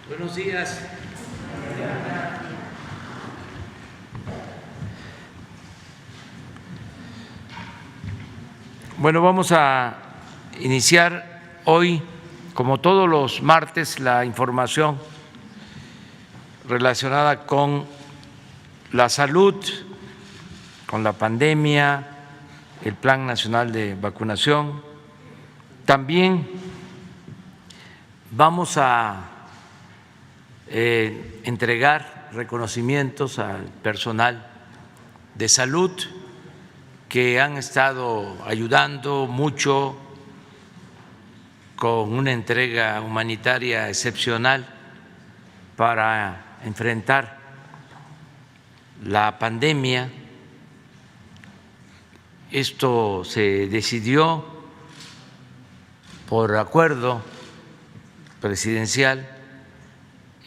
Buenos días. Bueno, vamos a iniciar hoy, como todos los martes, la información relacionada con la salud, con la pandemia, el Plan Nacional de Vacunación. También vamos a entregar reconocimientos al personal de salud que han estado ayudando mucho con una entrega humanitaria excepcional para enfrentar la pandemia. Esto se decidió por acuerdo presidencial,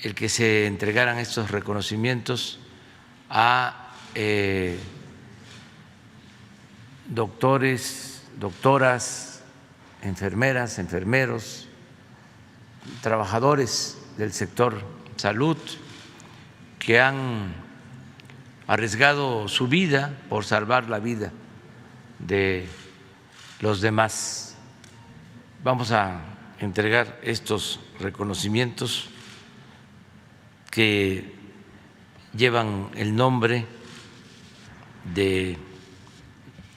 el que se entregaran estos reconocimientos a doctores, doctoras, enfermeras, enfermeros, trabajadores del sector salud que han arriesgado su vida por salvar la vida de los demás. Vamos a entregar estos reconocimientos que llevan el nombre de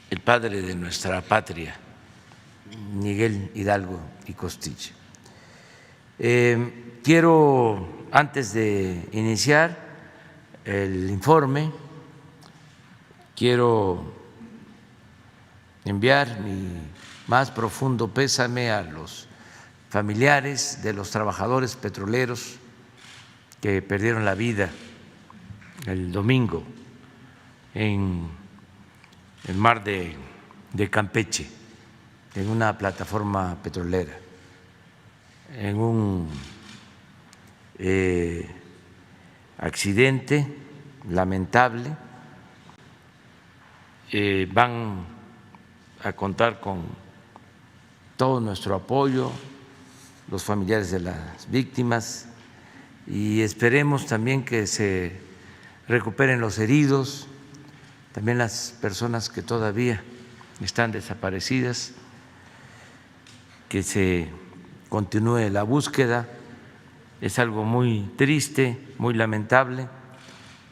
el padre de nuestra patria, Miguel Hidalgo y Costilla. Quiero, antes de iniciar el informe, quiero enviar mi más profundo pésame a los familiares de los trabajadores petroleros que perdieron la vida el domingo en el mar de Campeche, en una plataforma petrolera, en un accidente lamentable. Van a contar con todo nuestro apoyo los familiares de las víctimas y esperemos también que se recuperen los heridos, también las personas que todavía están desaparecidas, que se continúe la búsqueda. Es algo muy triste, muy lamentable.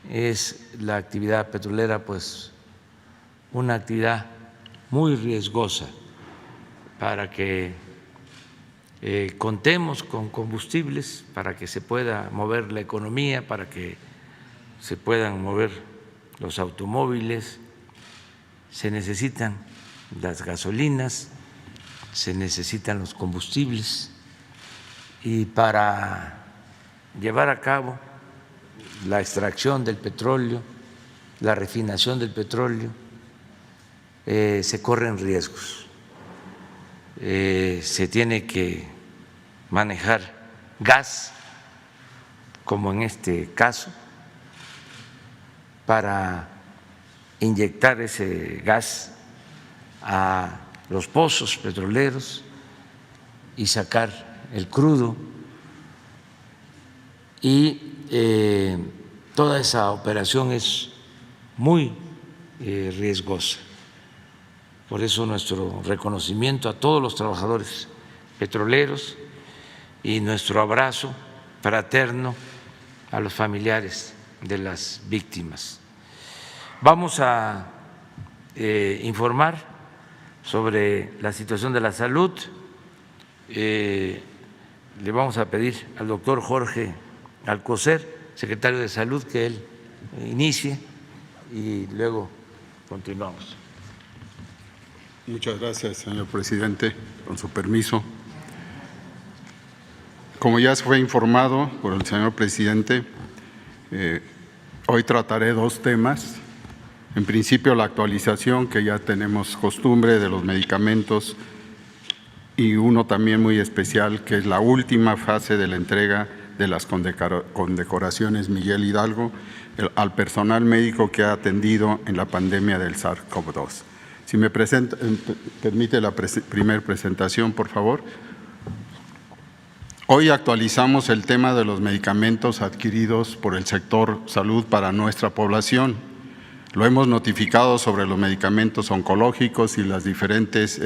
Es la actividad petrolera, pues, una actividad muy riesgosa para que contemos con combustibles, para que se pueda mover la economía, para que se puedan mover los automóviles. Se necesitan las gasolinas, se necesitan los combustibles, y para llevar a cabo la extracción del petróleo, la refinación del petróleo, se corren riesgos. Se tiene que manejar gas, como en este caso, para inyectar ese gas a los pozos petroleros y sacar el crudo, y toda esa operación es muy riesgosa. Por eso nuestro reconocimiento a todos los trabajadores petroleros y nuestro abrazo fraterno a los familiares de las víctimas. Vamos a informar sobre la situación de la salud. Le vamos a pedir al doctor Jorge Alcocer, secretario de Salud, que él inicie y luego continuamos. Muchas gracias, señor presidente. Con su permiso. Como ya se fue informado por el señor presidente, hoy trataré dos temas. En principio, la actualización, que ya tenemos costumbre, de los medicamentos, y uno también muy especial, que es la última fase de la entrega de las condecoraciones Miguel Hidalgo al personal médico que ha atendido en la pandemia del SARS-CoV-2. Si me permite la primera presentación, por favor. Hoy actualizamos el tema de los medicamentos adquiridos por el sector salud para nuestra población. Lo hemos notificado sobre los medicamentos oncológicos y las diferentes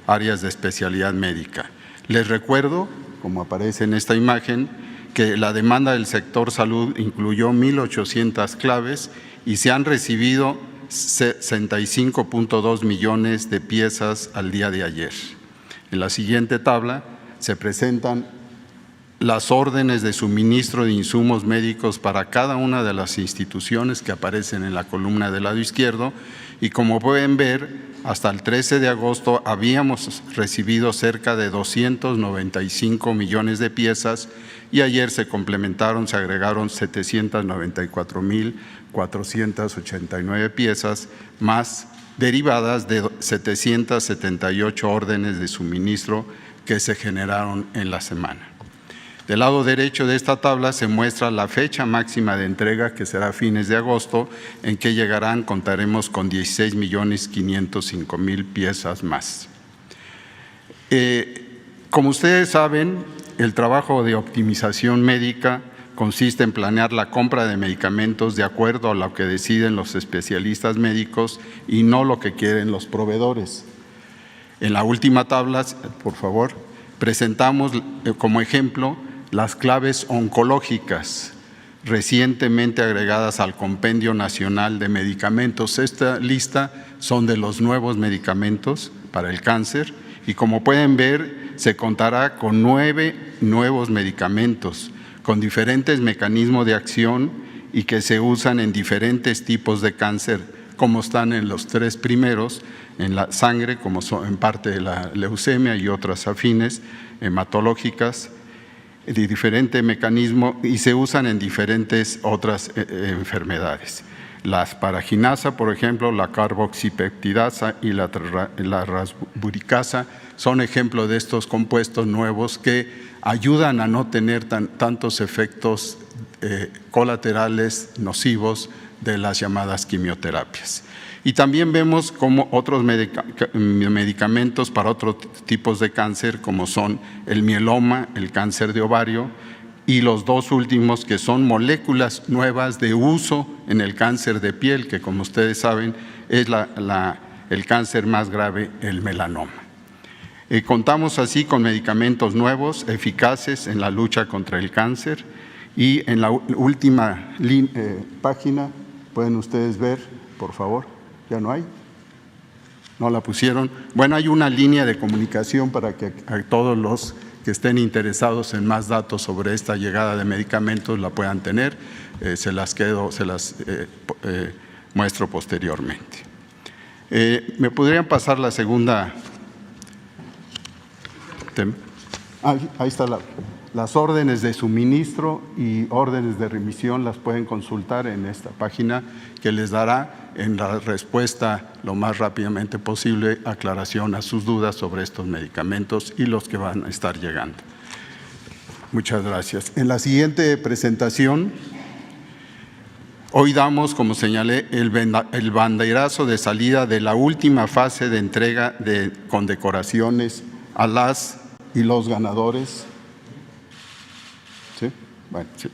áreas de especialidad médica. Les recuerdo, como aparece en esta imagen, que la demanda del sector salud incluyó 1.800 claves y se han recibido 65.2 millones de piezas al día de ayer. En la siguiente tabla se presentan las órdenes de suministro de insumos médicos para cada una de las instituciones que aparecen en la columna del lado izquierdo, y como pueden ver, hasta el 13 de agosto habíamos recibido cerca de 295 millones de piezas y ayer se complementaron, se agregaron 794.489 piezas más, derivadas de 778 órdenes de suministro que se generaron en la semana. Del lado derecho de esta tabla se muestra la fecha máxima de entrega, que será a fines de agosto, en que contaremos con 16.505.000 piezas más. Como ustedes saben, el trabajo de optimización médica consiste en planear la compra de medicamentos de acuerdo a lo que deciden los especialistas médicos y no lo que quieren los proveedores. En la última tabla, por favor, presentamos como ejemplo las claves oncológicas recientemente agregadas al Compendio Nacional de Medicamentos. Esta lista son de los nuevos medicamentos para el cáncer y, como pueden ver, se contará con 9 nuevos medicamentos con diferentes mecanismos de acción y que se usan en diferentes tipos de cáncer, como están en los 3 primeros, en la sangre, como son en parte de la leucemia y otras afines, hematológicas, de diferente mecanismo, y se usan en diferentes otras enfermedades. La asparaginasa, por ejemplo, la carboxipeptidasa y la rasburicasa son ejemplos de estos compuestos nuevos que ayudan a no tener tantos efectos colaterales nocivos de las llamadas quimioterapias. Y también vemos como otros medicamentos para otros tipos de cáncer, como son el mieloma, el cáncer de ovario, y los 2 últimos, que son moléculas nuevas de uso en el cáncer de piel, que como ustedes saben es el cáncer más grave, el melanoma. Contamos así con medicamentos nuevos, eficaces en la lucha contra el cáncer, y en la última página pueden ustedes ver, por favor, ¿ya no hay? ¿No la pusieron? Bueno, hay una línea de comunicación para que a todos los que estén interesados en más datos sobre esta llegada de medicamentos la puedan tener. Se las muestro posteriormente. ¿Me podrían pasar la segunda? Ahí está las órdenes de suministro y órdenes de remisión, las pueden consultar en esta página, que les dará en la respuesta lo más rápidamente posible aclaración a sus dudas sobre estos medicamentos y los que van a estar llegando. Muchas gracias. En la siguiente presentación, hoy damos, como señalé, el banderazo de salida de la última fase de entrega de condecoraciones a las y los ganadores. ¿Sí? Bueno, sí.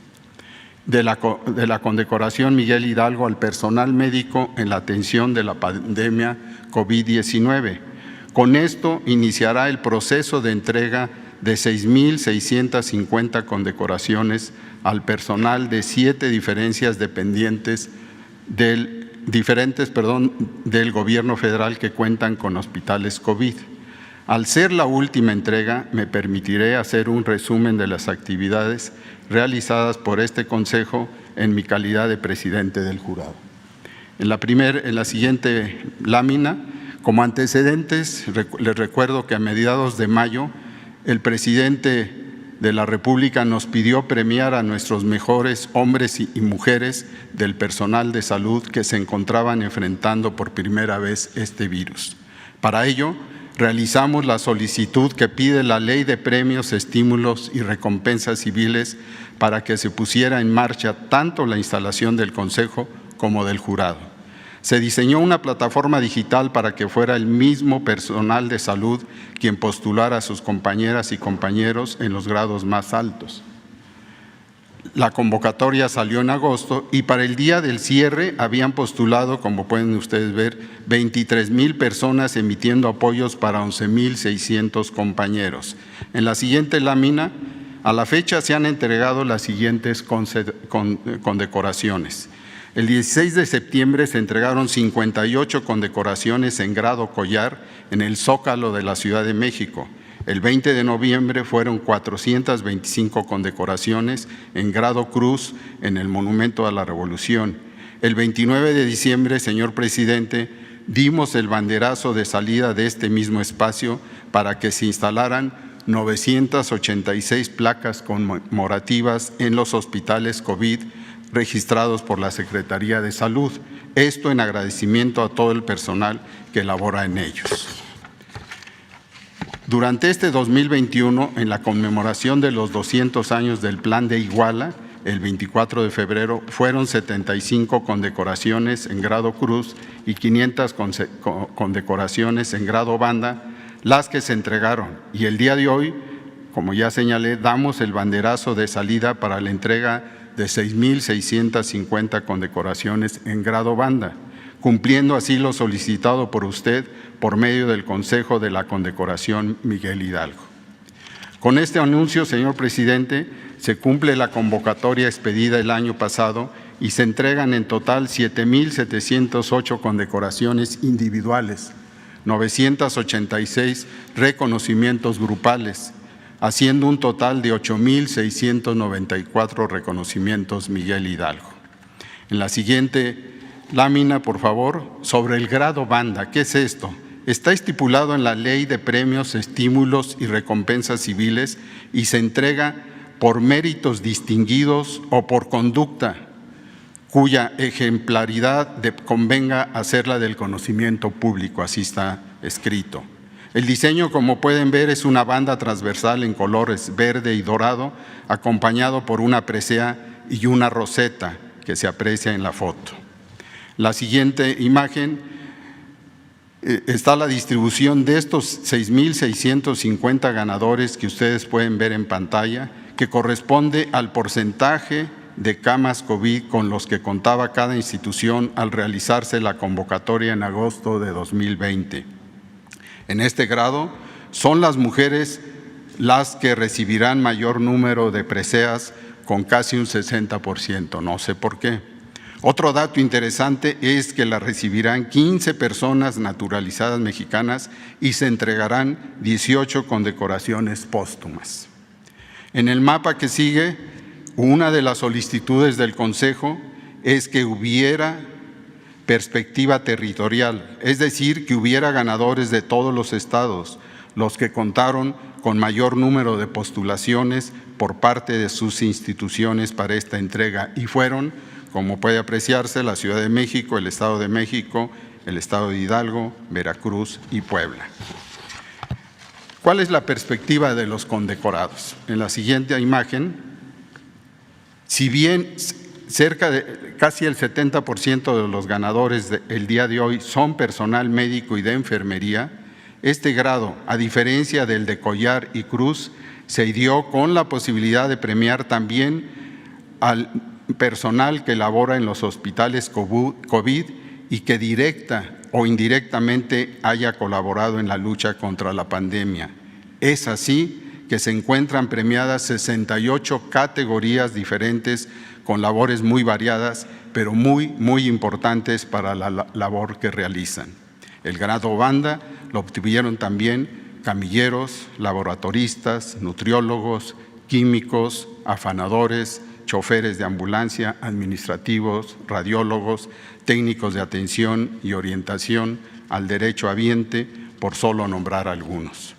De la condecoración Miguel Hidalgo al personal médico en la atención de la pandemia COVID-19. Con esto iniciará el proceso de entrega de 6,650 condecoraciones al personal de 7 diferentes dependientes del gobierno federal que cuentan con hospitales COVID. Al ser la última entrega, me permitiré hacer un resumen de las actividades realizadas por este Consejo en mi calidad de presidente del jurado. En la siguiente lámina, como antecedentes, les recuerdo que a mediados de mayo, el presidente de la República nos pidió premiar a nuestros mejores hombres y mujeres del personal de salud que se encontraban enfrentando por primera vez este virus. Para ello, realizamos la solicitud que pide la Ley de Premios, Estímulos y Recompensas Civiles para que se pusiera en marcha tanto la instalación del Consejo como del jurado. Se diseñó una plataforma digital para que fuera el mismo personal de salud quien postulara a sus compañeras y compañeros en los grados más altos. La convocatoria salió en agosto y para el día del cierre habían postulado, como pueden ustedes ver, 23,000 personas emitiendo apoyos para 11,600 compañeros. En la siguiente lámina, a la fecha se han entregado las siguientes condecoraciones. El 16 de septiembre se entregaron 58 condecoraciones en grado collar en el Zócalo de la Ciudad de México. El 20 de noviembre fueron 425 condecoraciones en grado cruz en el Monumento a la Revolución. El 29 de diciembre, señor presidente, dimos el banderazo de salida de este mismo espacio para que se instalaran 986 placas conmemorativas en los hospitales COVID registrados por la Secretaría de Salud. Esto en agradecimiento a todo el personal que labora en ellos. Durante este 2021, en la conmemoración de los 200 años del Plan de Iguala, el 24 de febrero, fueron 75 condecoraciones en grado cruz y 500 condecoraciones en grado banda, las que se entregaron. Y el día de hoy, como ya señalé, damos el banderazo de salida para la entrega de 6,650 condecoraciones en grado banda, cumpliendo así lo solicitado por usted por medio del Consejo de la Condecoración Miguel Hidalgo. Con este anuncio, señor presidente, se cumple la convocatoria expedida el año pasado y se entregan en total 7,708 condecoraciones individuales, 986 reconocimientos grupales, haciendo un total de 8,694 reconocimientos Miguel Hidalgo. En la siguiente lámina, por favor, sobre el grado banda. ¿Qué es esto? Está estipulado en la Ley de Premios, Estímulos y Recompensas Civiles y se entrega por méritos distinguidos o por conducta cuya ejemplaridad convenga hacerla del conocimiento público, así está escrito. El diseño, como pueden ver, es una banda transversal en colores verde y dorado, acompañado por una presea y una roseta que se aprecia en la foto. La siguiente imagen está la distribución de estos 6,650 ganadores que ustedes pueden ver en pantalla, que corresponde al porcentaje de camas COVID con los que contaba cada institución al realizarse la convocatoria en agosto de 2020. En este grado, son las mujeres las que recibirán mayor número de preseas, con casi un 60%, no sé por qué. Otro dato interesante es que la recibirán 15 personas naturalizadas mexicanas y se entregarán 18 condecoraciones póstumas. En el mapa que sigue, una de las solicitudes del Consejo es que hubiera perspectiva territorial, es decir, que hubiera ganadores de todos los estados, los que contaron con mayor número de postulaciones por parte de sus instituciones para esta entrega, y fueron, como puede apreciarse, la Ciudad de México, el Estado de México, el Estado de Hidalgo, Veracruz y Puebla. ¿Cuál es la perspectiva de los condecorados? En la siguiente imagen, si bien cerca de casi el 70% de los ganadores el día de hoy son personal médico y de enfermería, este grado, a diferencia del de Collar y Cruz, se dio con la posibilidad de premiar también al personal que labora en los hospitales COVID y que directa o indirectamente haya colaborado en la lucha contra la pandemia. Es así que se encuentran premiadas 68 categorías diferentes con labores muy variadas, pero muy importantes para la labor que realizan. El grado banda lo obtuvieron también camilleros, laboratoristas, nutriólogos, químicos, afanadores, choferes de ambulancia, administrativos, radiólogos, técnicos de atención y orientación al derecho habiente, por solo nombrar algunos.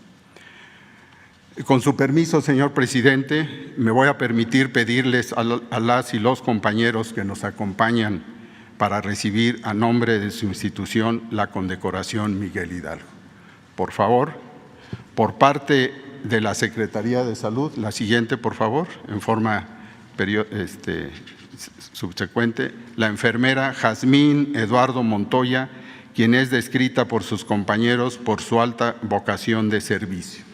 Con su permiso, señor presidente, me voy a permitir pedirles a las y los compañeros que nos acompañan para recibir a nombre de su institución la condecoración Miguel Hidalgo. Por favor, por parte de la Secretaría de Salud, la siguiente, por favor, en forma subsecuente, la enfermera Jazmín Eduardo Montoya, quien es descrita por sus compañeros por su alta vocación de servicio.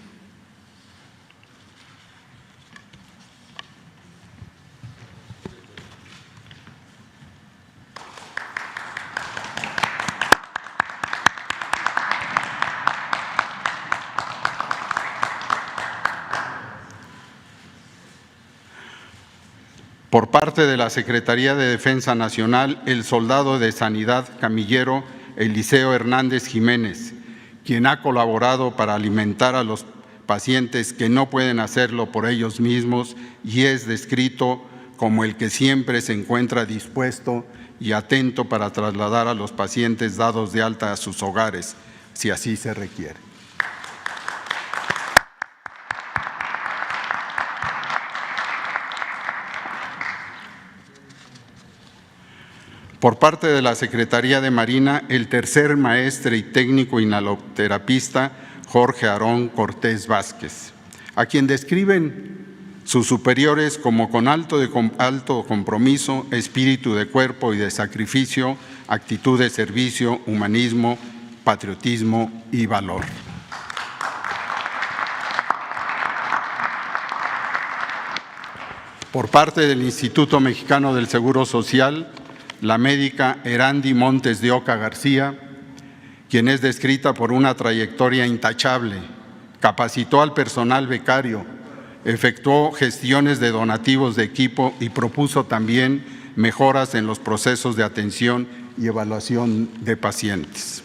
Por parte de la Secretaría de Defensa Nacional, el soldado de Sanidad camillero Eliseo Hernández Jiménez, quien ha colaborado para alimentar a los pacientes que no pueden hacerlo por ellos mismos y es descrito como el que siempre se encuentra dispuesto y atento para trasladar a los pacientes dados de alta a sus hogares, si así se requiere. Por parte de la Secretaría de Marina, el tercer maestre y técnico inhaloterapista Jorge Aarón Cortés Vázquez, a quien describen sus superiores como con alto compromiso, espíritu de cuerpo y de sacrificio, actitud de servicio, humanismo, patriotismo y valor. Por parte del Instituto Mexicano del Seguro Social, la médica Erandi Montes de Oca García, quien es descrita por una trayectoria intachable, capacitó al personal becario, efectuó gestiones de donativos de equipo y propuso también mejoras en los procesos de atención y evaluación de pacientes.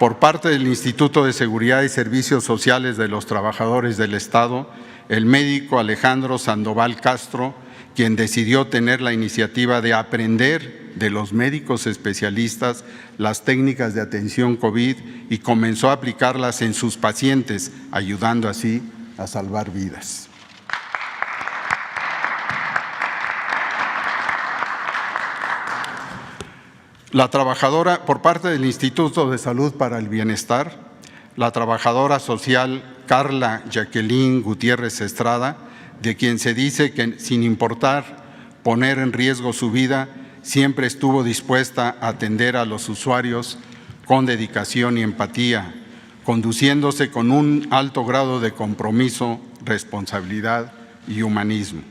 Por parte del Instituto de Seguridad y Servicios Sociales de los Trabajadores del Estado, el médico Alejandro Sandoval Castro, quien decidió tener la iniciativa de aprender de los médicos especialistas las técnicas de atención COVID y comenzó a aplicarlas en sus pacientes, ayudando así a salvar vidas. La trabajadora, por parte del Instituto de Salud para el Bienestar, la trabajadora social Carla Jacqueline Gutiérrez Estrada, de quien se dice que sin importar poner en riesgo su vida, siempre estuvo dispuesta a atender a los usuarios con dedicación y empatía, conduciéndose con un alto grado de compromiso, responsabilidad y humanismo.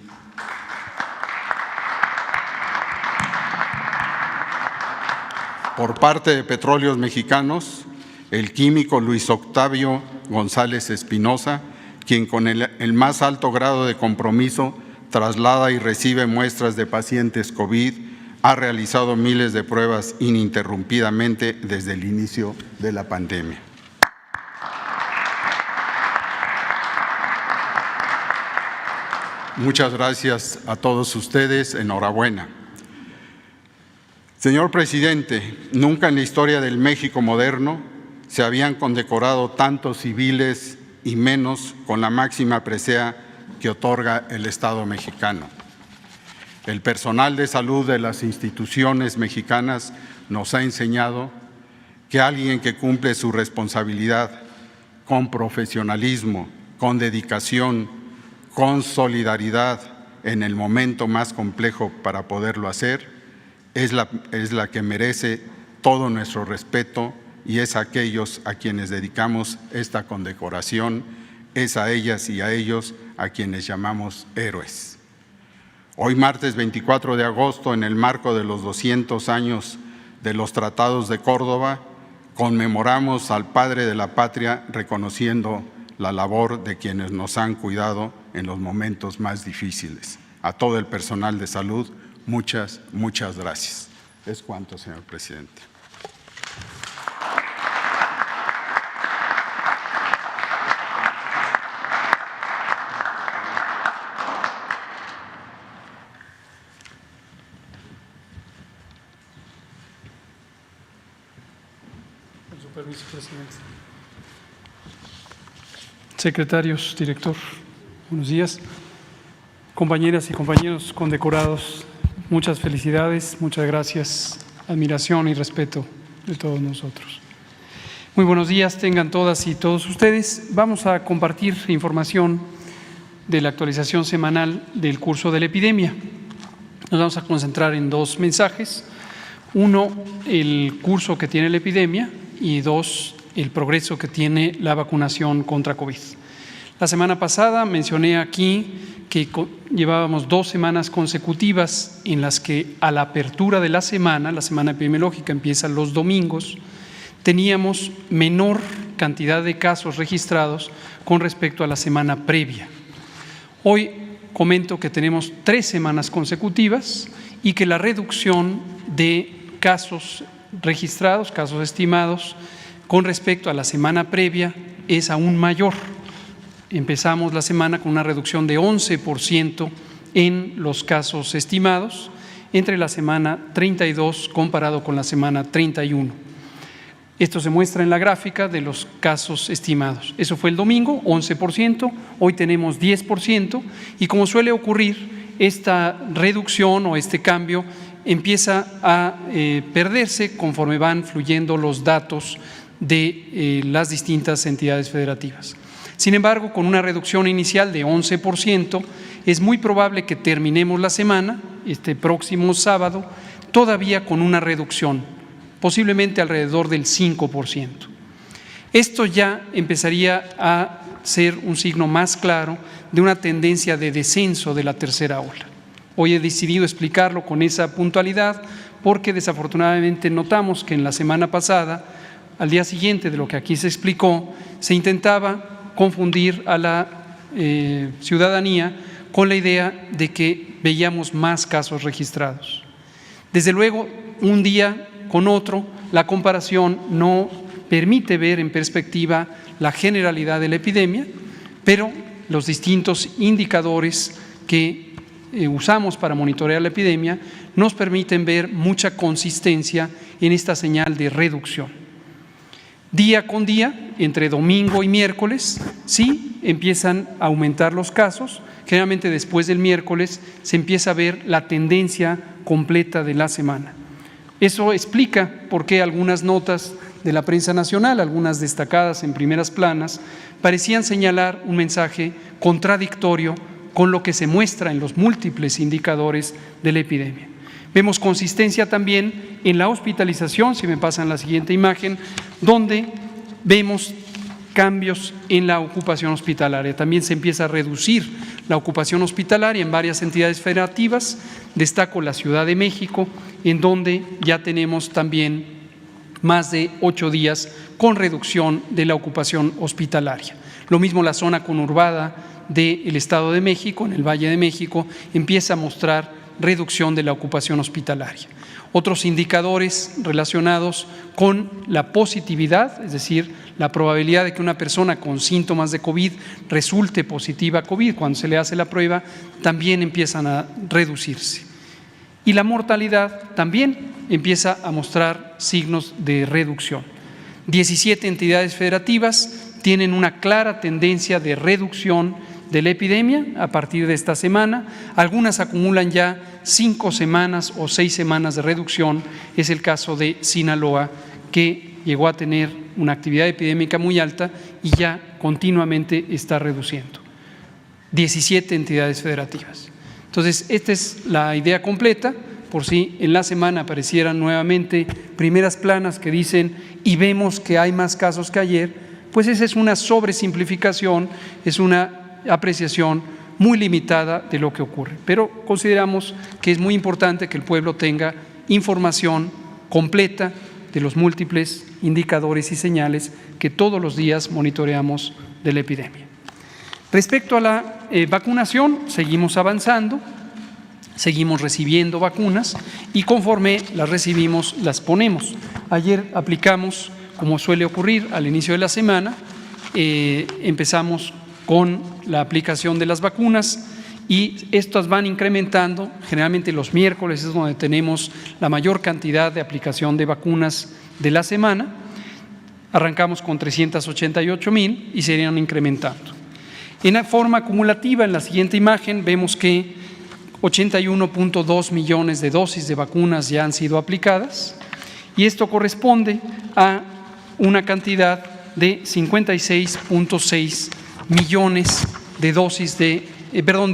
Por parte de Petróleos Mexicanos, el químico Luis Octavio González Espinosa, quien con el más alto grado de compromiso traslada y recibe muestras de pacientes COVID, ha realizado miles de pruebas ininterrumpidamente desde el inicio de la pandemia. Muchas gracias a todos ustedes. Enhorabuena. Señor presidente, nunca en la historia del México moderno se habían condecorado tantos civiles y menos con la máxima presea que otorga el Estado mexicano. El personal de salud de las instituciones mexicanas nos ha enseñado que alguien que cumple su responsabilidad con profesionalismo, con dedicación, con solidaridad en el momento más complejo para poderlo hacer, es la que merece todo nuestro respeto y es a aquellos a quienes dedicamos esta condecoración, es a ellas y a ellos a quienes llamamos héroes. Hoy, martes 24 de agosto, en el marco de los 200 años de los Tratados de Córdoba, conmemoramos al Padre de la Patria reconociendo la labor de quienes nos han cuidado en los momentos más difíciles. A todo el personal de salud, muchas gracias. Es cuanto, señor presidente. Con su permiso, presidente. Secretarios, director, buenos días. Compañeras y compañeros condecorados, muchas felicidades, muchas gracias, admiración y respeto de todos nosotros. Muy buenos días, tengan todas y todos ustedes. Vamos a compartir información de la actualización semanal del curso de la epidemia. Nos vamos a concentrar en dos mensajes. Uno, el curso que tiene la epidemia y dos, el progreso que tiene la vacunación contra COVID. La semana pasada mencioné aquí que llevábamos 2 semanas consecutivas en las que a la apertura de la semana epidemiológica empieza los domingos, teníamos menor cantidad de casos registrados con respecto a la semana previa. Hoy comento que tenemos 3 semanas consecutivas y que la reducción de casos registrados, casos estimados, con respecto a la semana previa es aún mayor. Empezamos la semana con una reducción de 11% en los casos estimados entre la semana 32 comparado con la semana 31. Esto se muestra en la gráfica de los casos estimados. Eso fue el domingo, 11%, hoy tenemos 10% y como suele ocurrir, esta reducción o este cambio empieza a perderse conforme van fluyendo los datos de las distintas entidades federativas. Sin embargo, con una reducción inicial de 11%, es muy probable que terminemos la semana, este próximo sábado, todavía con una reducción, posiblemente alrededor del 5%. Esto ya empezaría a ser un signo más claro de una tendencia de descenso de la tercera ola. Hoy he decidido explicarlo con esa puntualidad porque desafortunadamente notamos que en la semana pasada, al día siguiente de lo que aquí se explicó, se intentaba confundir a la ciudadanía con la idea de que veíamos más casos registrados. Desde luego, un día con otro, la comparación no permite ver en perspectiva la generalidad de la epidemia, pero los distintos indicadores que usamos para monitorear la epidemia nos permiten ver mucha consistencia en esta señal de reducción. Día con día, entre domingo y miércoles, sí empiezan a aumentar los casos. Generalmente después del miércoles se empieza a ver la tendencia completa de la semana. Eso explica por qué algunas notas de la prensa nacional, algunas destacadas en primeras planas, parecían señalar un mensaje contradictorio con lo que se muestra en los múltiples indicadores de la epidemia. Vemos consistencia también en la hospitalización, si me pasan la siguiente imagen, donde vemos cambios en la ocupación hospitalaria. También se empieza a reducir la ocupación hospitalaria en varias entidades federativas. Destaco la Ciudad de México, en donde ya tenemos también más de 8 días con reducción de la ocupación hospitalaria. Lo mismo la zona conurbada del Estado de México, en el Valle de México, empieza a mostrar reducción de la ocupación hospitalaria. Otros indicadores relacionados con la positividad, es decir, la probabilidad de que una persona con síntomas de COVID resulte positiva a COVID cuando se le hace la prueba, también empiezan a reducirse. Y la mortalidad también empieza a mostrar signos de reducción. 17 entidades federativas tienen una clara tendencia de reducción de la epidemia a partir de esta semana. Algunas acumulan ya 5 semanas o 6 semanas de reducción. Es el caso de Sinaloa, que llegó a tener una actividad epidémica muy alta y ya continuamente está reduciendo. 17 entidades federativas. Entonces, esta es la idea completa. Por si en la semana aparecieran nuevamente primeras planas que dicen y vemos que hay más casos que ayer, pues esa es una sobresimplificación, es una apreciación muy limitada de lo que ocurre. Pero consideramos que es muy importante que el pueblo tenga información completa de los múltiples indicadores y señales que todos los días monitoreamos de la epidemia. Respecto a la vacunación, seguimos avanzando, seguimos recibiendo vacunas y conforme las recibimos, las ponemos. Ayer aplicamos, como suele ocurrir al inicio de la semana, empezamos con la aplicación de las vacunas y estas van incrementando. Generalmente los miércoles es donde tenemos la mayor cantidad de aplicación de vacunas de la semana. Arrancamos con 388,000 y se irán incrementando. En la forma acumulativa, en la siguiente imagen, vemos que 81.2 millones de dosis de vacunas ya han sido aplicadas y esto corresponde a una cantidad de 56.6 millones de dosis de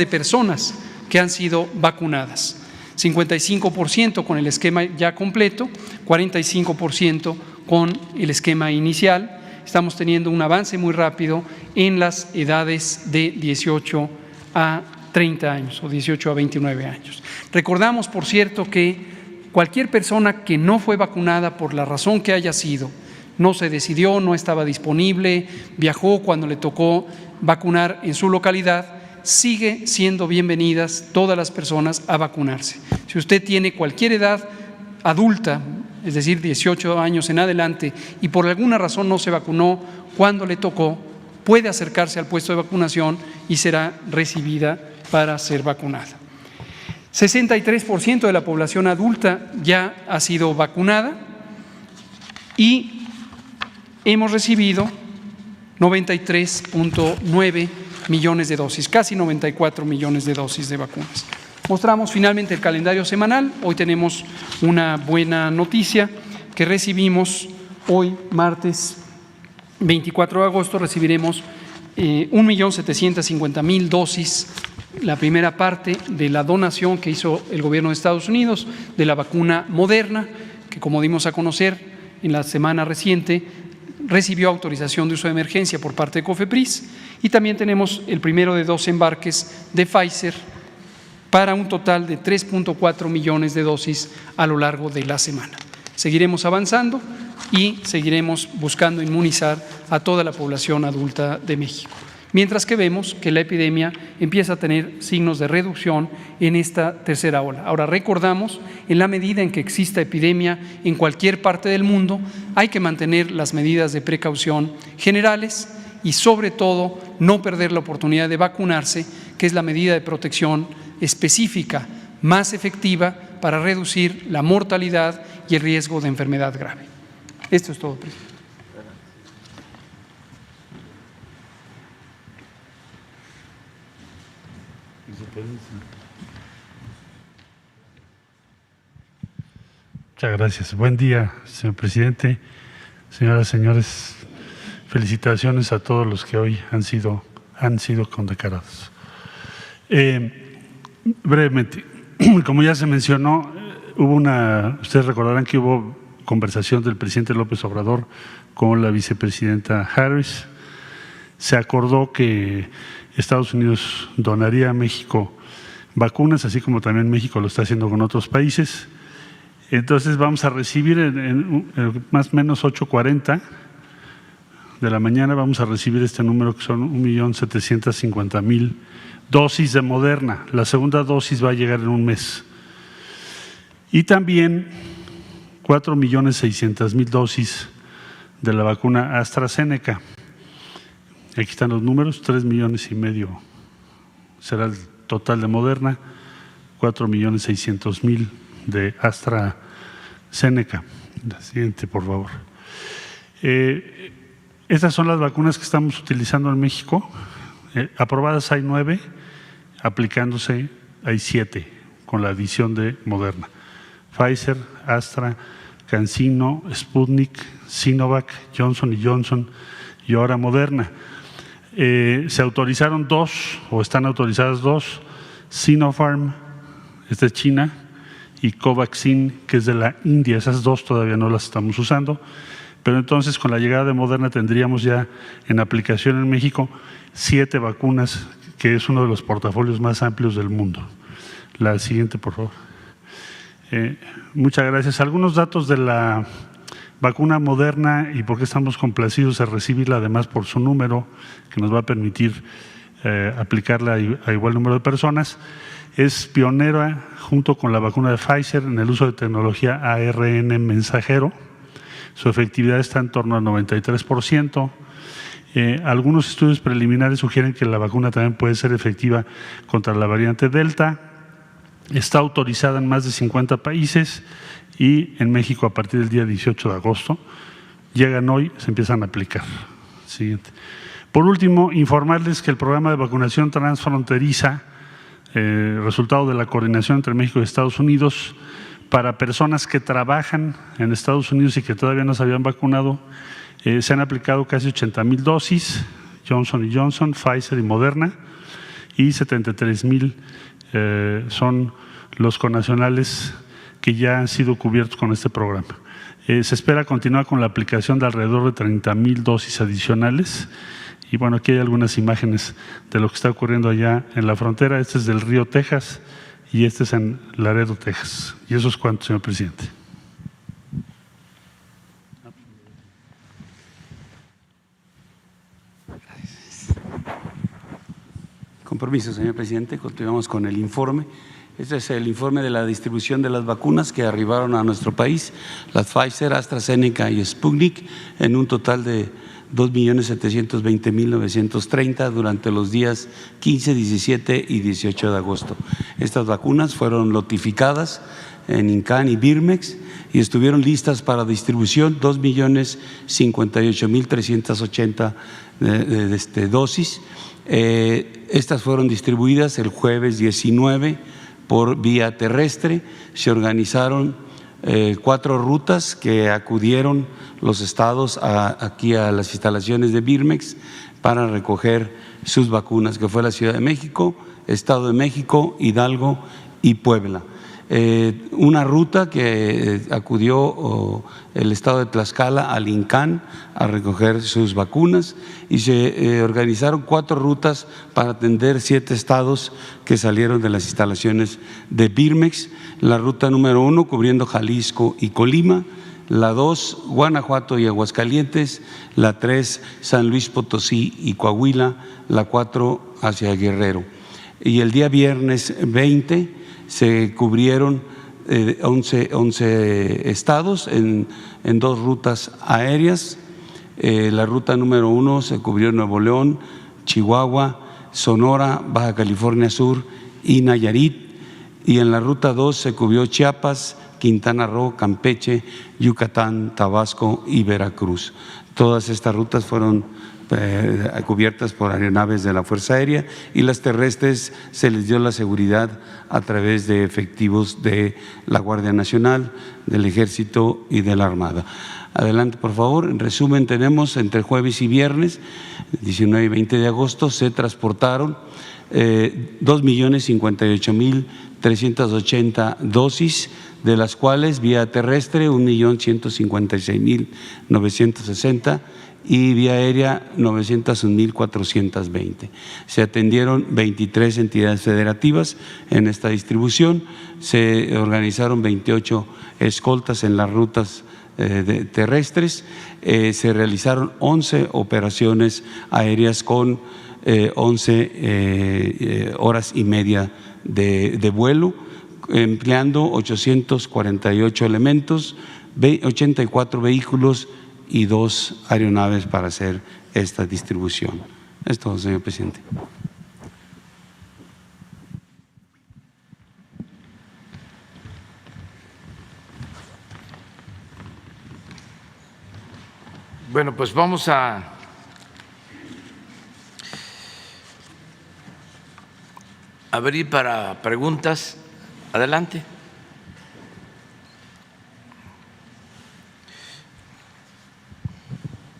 personas que han sido vacunadas. 55% con el esquema ya completo, 45% con el esquema inicial. Estamos teniendo un avance muy rápido en las edades de 18 a 30 años o 18 a 29 años. Recordamos, por cierto, que cualquier persona que no fue vacunada por la razón que haya sido, no se decidió, no estaba disponible, viajó cuando le tocó vacunar en su localidad, sigue siendo bienvenidas todas las personas a vacunarse. Si usted tiene cualquier edad adulta, es decir, 18 años en adelante, y por alguna razón no se vacunó cuando le tocó, puede acercarse al puesto de vacunación y será recibida para ser vacunada. 63% de la población adulta ya ha sido vacunada y hemos recibido 93.9 millones de dosis, casi 94 millones de dosis de vacunas. Mostramos finalmente el calendario semanal. Hoy tenemos una buena noticia que recibimos hoy, martes 24 de agosto, recibiremos 1.750.000 dosis, la primera parte de la donación que hizo el gobierno de Estados Unidos de la vacuna Moderna, que como dimos a conocer en la semana reciente, recibió autorización de uso de emergencia por parte de COFEPRIS, y también tenemos el primero de 2 embarques de Pfizer para un total de 3.4 millones de dosis a lo largo de la semana. Seguiremos avanzando y seguiremos buscando inmunizar a toda la población adulta de México. mientras que vemos que la epidemia empieza a tener signos de reducción en esta tercera ola. Ahora, recordamos, en la medida en que exista epidemia en cualquier parte del mundo, hay que mantener las medidas de precaución generales y, sobre todo, no perder la oportunidad de vacunarse, que es la medida de protección específica más efectiva para reducir la mortalidad y el riesgo de enfermedad grave. Esto es todo, presidente. Muchas gracias. Buen día, señor presidente, señoras y señores. Felicitaciones a todos los que hoy han sido condecorados. Brevemente, como ya se mencionó, ustedes recordarán que hubo conversación del presidente López Obrador con la vicepresidenta Harris. Se acordó que Estados Unidos donaría a México vacunas, así como también México lo está haciendo con otros países. Entonces vamos a recibir en más o menos 8:40 de la mañana, vamos a recibir este número que son 1.750.000 dosis de Moderna. La segunda dosis va a llegar en un mes. Y también 4.600.000 dosis de la vacuna AstraZeneca. Aquí están los números, 3,5 millones será el total de Moderna, 4.600.000 de AstraZeneca. La siguiente, por favor. Estas son las vacunas que estamos utilizando en México. Aprobadas hay 9, aplicándose hay 7, con la adición de Moderna. Pfizer, Astra, CanSino, Sputnik, Sinovac, Johnson & Johnson y ahora Moderna. Se autorizaron 2, o están autorizadas 2, Sinopharm, es de China, y Covaxin, que es de la India. Esas 2 todavía no las estamos usando, pero entonces con la llegada de Moderna tendríamos ya en aplicación en México 7 vacunas, que es uno de los portafolios más amplios del mundo. La siguiente, por favor. Muchas gracias. Algunos datos de la vacuna Moderna y por qué estamos complacidos de recibirla, además por su número, que nos va a permitir aplicarla a igual número de personas. Es pionera junto con la vacuna de Pfizer en el uso de tecnología ARN mensajero. Su efectividad está en torno al 93%. Algunos estudios preliminares sugieren que la vacuna también puede ser efectiva contra la variante Delta. Está autorizada en más de 50 países y en México a partir del día 18 de agosto. Llegan hoy, se empiezan a aplicar. Siguiente. Por último, informarles que el programa de vacunación transfronteriza, resultado de la coordinación entre México y Estados Unidos, para personas que trabajan en Estados Unidos y que todavía no se habían vacunado, se han aplicado casi 80,000 dosis, Johnson & Johnson, Pfizer y Moderna, y 73,000 son los connacionales que ya han sido cubiertos con este programa. Se espera continuar con la aplicación de alrededor de 30,000 dosis adicionales. Y bueno, aquí hay algunas imágenes de lo que está ocurriendo allá en la frontera. Este es del Río, Texas, y este es en Laredo, Texas. Y eso es cuánto, señor presidente. Con permiso, señor presidente, continuamos con el informe. Este es el informe de la distribución de las vacunas que arribaron a nuestro país, las Pfizer, AstraZeneca y Sputnik, en un total de 2.720.930 durante los días 15, 17 y 18 de agosto. Estas vacunas fueron notificadas en INCAN y Birmex y estuvieron listas para distribución 2.058.380 dosis. Estas fueron distribuidas el jueves 19 por vía terrestre. Se organizaron 4 rutas que acudieron los estados aquí a las instalaciones de Birmex para recoger sus vacunas, que fue la Ciudad de México, Estado de México, Hidalgo y Puebla. Una ruta que acudió el estado de Tlaxcala al INCAN a recoger sus vacunas, y se organizaron 4 rutas para atender 7 estados que salieron de las instalaciones de Birmex. La ruta número 1 cubriendo Jalisco y Colima, la 2 Guanajuato y Aguascalientes, la 3 San Luis Potosí y Coahuila, la 4 hacia Guerrero. Y el día viernes 20 se cubrieron 11 estados en 2 rutas aéreas. La ruta número 1 se cubrió Nuevo León, Chihuahua, Sonora, Baja California Sur y Nayarit. Y en la ruta 2 se cubrió Chiapas, Quintana Roo, Campeche, Yucatán, Tabasco y Veracruz. Todas estas rutas fueron cubiertas por aeronaves de la Fuerza Aérea, y las terrestres se les dio la seguridad a través de efectivos de la Guardia Nacional, del Ejército y de la Armada. Adelante, por favor. En resumen, tenemos entre jueves y viernes, 19 y 20 de agosto, se transportaron 2.058.380 dosis, de las cuales vía terrestre 1.156.960 y vía aérea 901.420. Se atendieron 23 entidades federativas en esta distribución, se organizaron 28 escoltas en las rutas terrestres, se realizaron 11 operaciones aéreas con 11 horas y media de vuelo, empleando 848 elementos, 84 vehículos y 2 aeronaves para hacer esta distribución. Es todo, señor presidente. Bueno, pues vamos a abrir para preguntas. Adelante.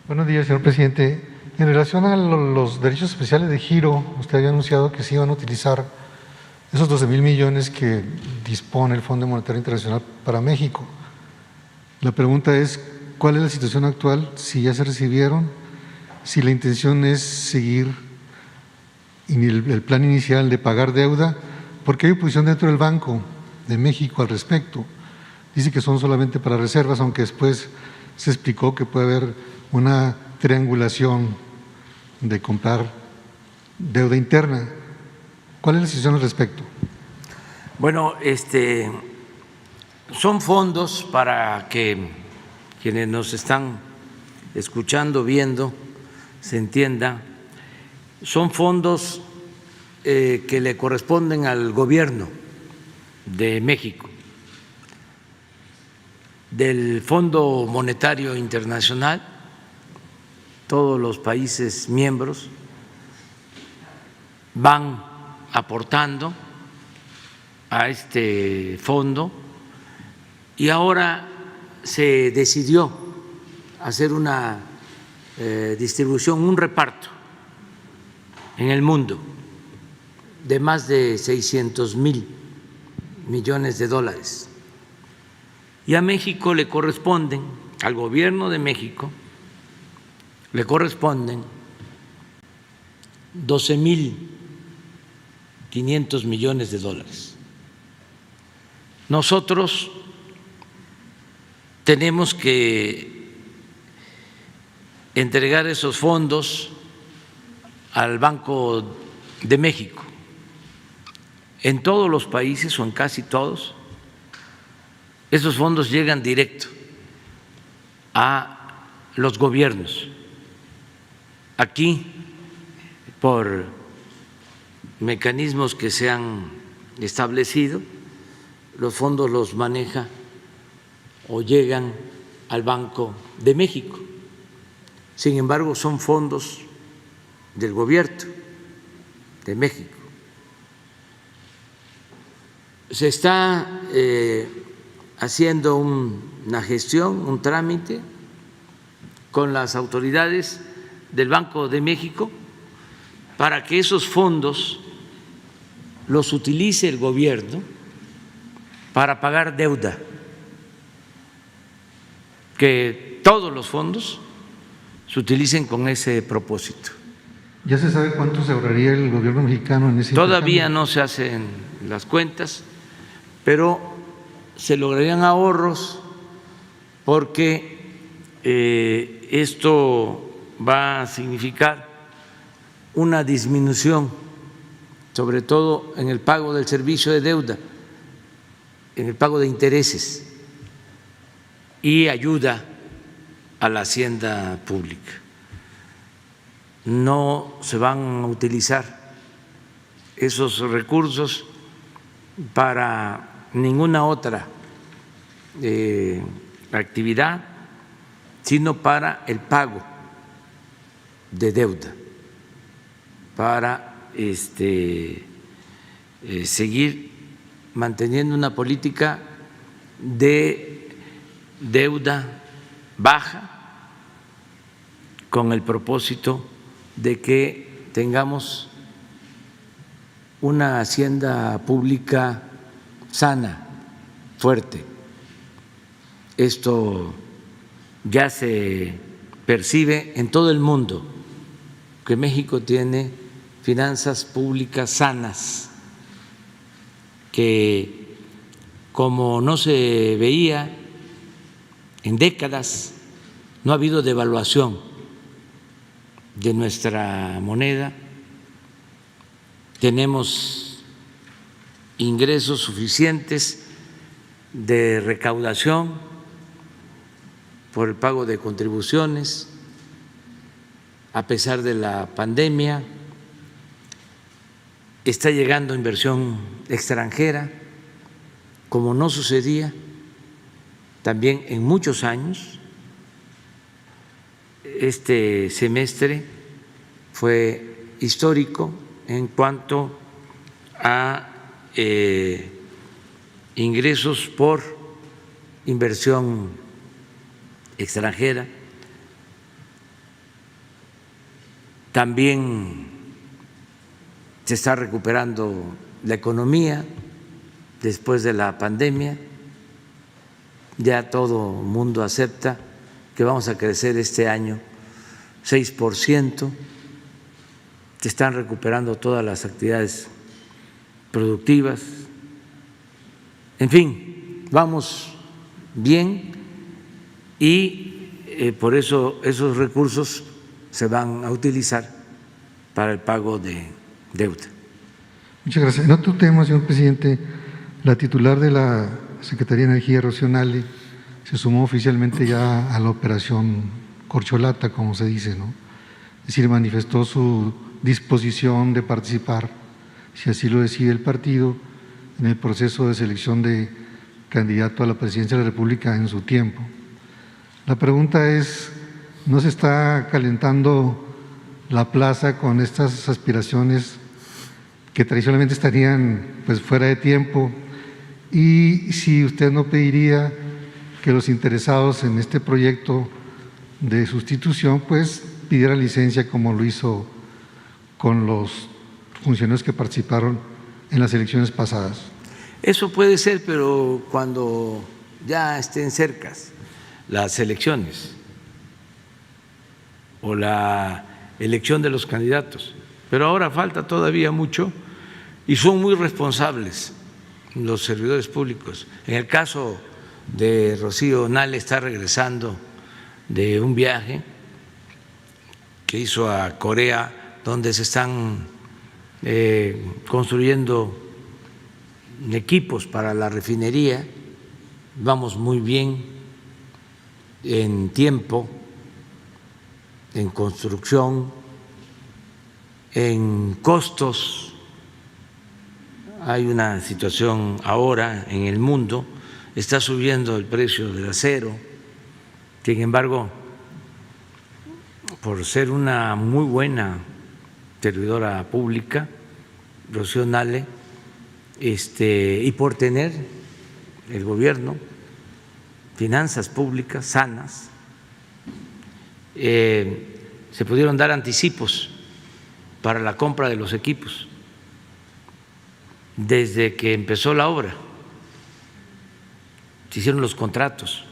Buenos días, señor presidente. En relación a los derechos especiales de giro, usted había anunciado que se iban a utilizar esos 12,000 millones que dispone el Fondo Monetario Internacional para México. La pregunta es, ¿cuál es la situación actual? Si ya se recibieron, si la intención es seguir el plan inicial de pagar deuda, porque hay oposición dentro del Banco de México al respecto. Dice que son solamente para reservas, aunque después se explicó que puede haber una triangulación de comprar deuda interna. ¿Cuál es la situación al respecto? Bueno, son fondos, para que quienes nos están escuchando, viendo, se entienda, son fondos que le corresponden al gobierno de México, del Fondo Monetario Internacional. Todos los países miembros van aportando a este fondo, y ahora se decidió hacer una distribución, un reparto en el mundo de más de 600,000 millones de dólares. Y a México le corresponden, al gobierno de México, le corresponden 12,500 millones de dólares. Nosotros tenemos que entregar esos fondos al Banco de México. En todos los países, o en casi todos, esos fondos llegan directo a los gobiernos. Aquí, por mecanismos que se han establecido, los fondos los maneja o llegan al Banco de México. Sin embargo, son fondos del gobierno de México. Se está haciendo una gestión, un trámite con las autoridades del Banco de México para que esos fondos los utilice el gobierno para pagar deuda, que todos los fondos se utilicen con ese propósito. ¿Ya se sabe cuánto se ahorraría el gobierno mexicano en ese Todavía no se hacen las cuentas, pero se lograrían ahorros porque esto va a significar una disminución, sobre todo en el pago del servicio de deuda, en el pago de intereses, y ayuda a la hacienda pública. No se van a utilizar esos recursos para ninguna otra actividad, sino para el pago de deuda, para seguir manteniendo una política de deuda baja, con el propósito de que tengamos una hacienda pública sana, fuerte. Esto ya se percibe en todo el mundo, que México tiene finanzas públicas sanas, que como no se veía en décadas, no ha habido devaluación de nuestra moneda, tenemos ingresos suficientes de recaudación por el pago de contribuciones, a pesar de la pandemia, está llegando inversión extranjera, como no sucedía también en muchos años. Este semestre fue histórico en cuanto a ingresos por inversión extranjera. También se está recuperando la economía después de la pandemia. Ya todo el mundo acepta que vamos a crecer este año 6%, se están recuperando todas las actividades productivas. En fin, vamos bien y por eso esos recursos se van a utilizar para el pago de deuda. Muchas gracias. En otro tema, señor presidente, la titular de la Secretaría de Energía, Rocío Nale, se sumó oficialmente ya a la operación Corcholata, como se dice, ¿no? Es decir, manifestó su disposición de participar, si así lo decide el partido, en el proceso de selección de candidato a la presidencia de la República en su tiempo. La pregunta es, ¿no se está calentando la plaza con estas aspiraciones que tradicionalmente estarían pues fuera de tiempo? Y si usted no pediría que los interesados en este proyecto de sustitución pues pidieran licencia, como lo hizo con los funcionarios que participaron en las elecciones pasadas. Eso puede ser, pero cuando ya estén cercas las elecciones o la elección de los candidatos. Pero ahora falta todavía mucho y son muy responsables los servidores públicos. En el caso de Rocío Nale, está regresando de un viaje que hizo a Corea, donde se están construyendo equipos para la refinería. Vamos muy bien en tiempo, en construcción, en costos. Hay una situación ahora en el mundo, está subiendo el precio del acero. Sin embargo, por ser una muy buena servidora pública, Rocío Nale, y por tener el gobierno finanzas públicas sanas, se pudieron dar anticipos para la compra de los equipos desde que empezó la obra. Se hicieron los contratos.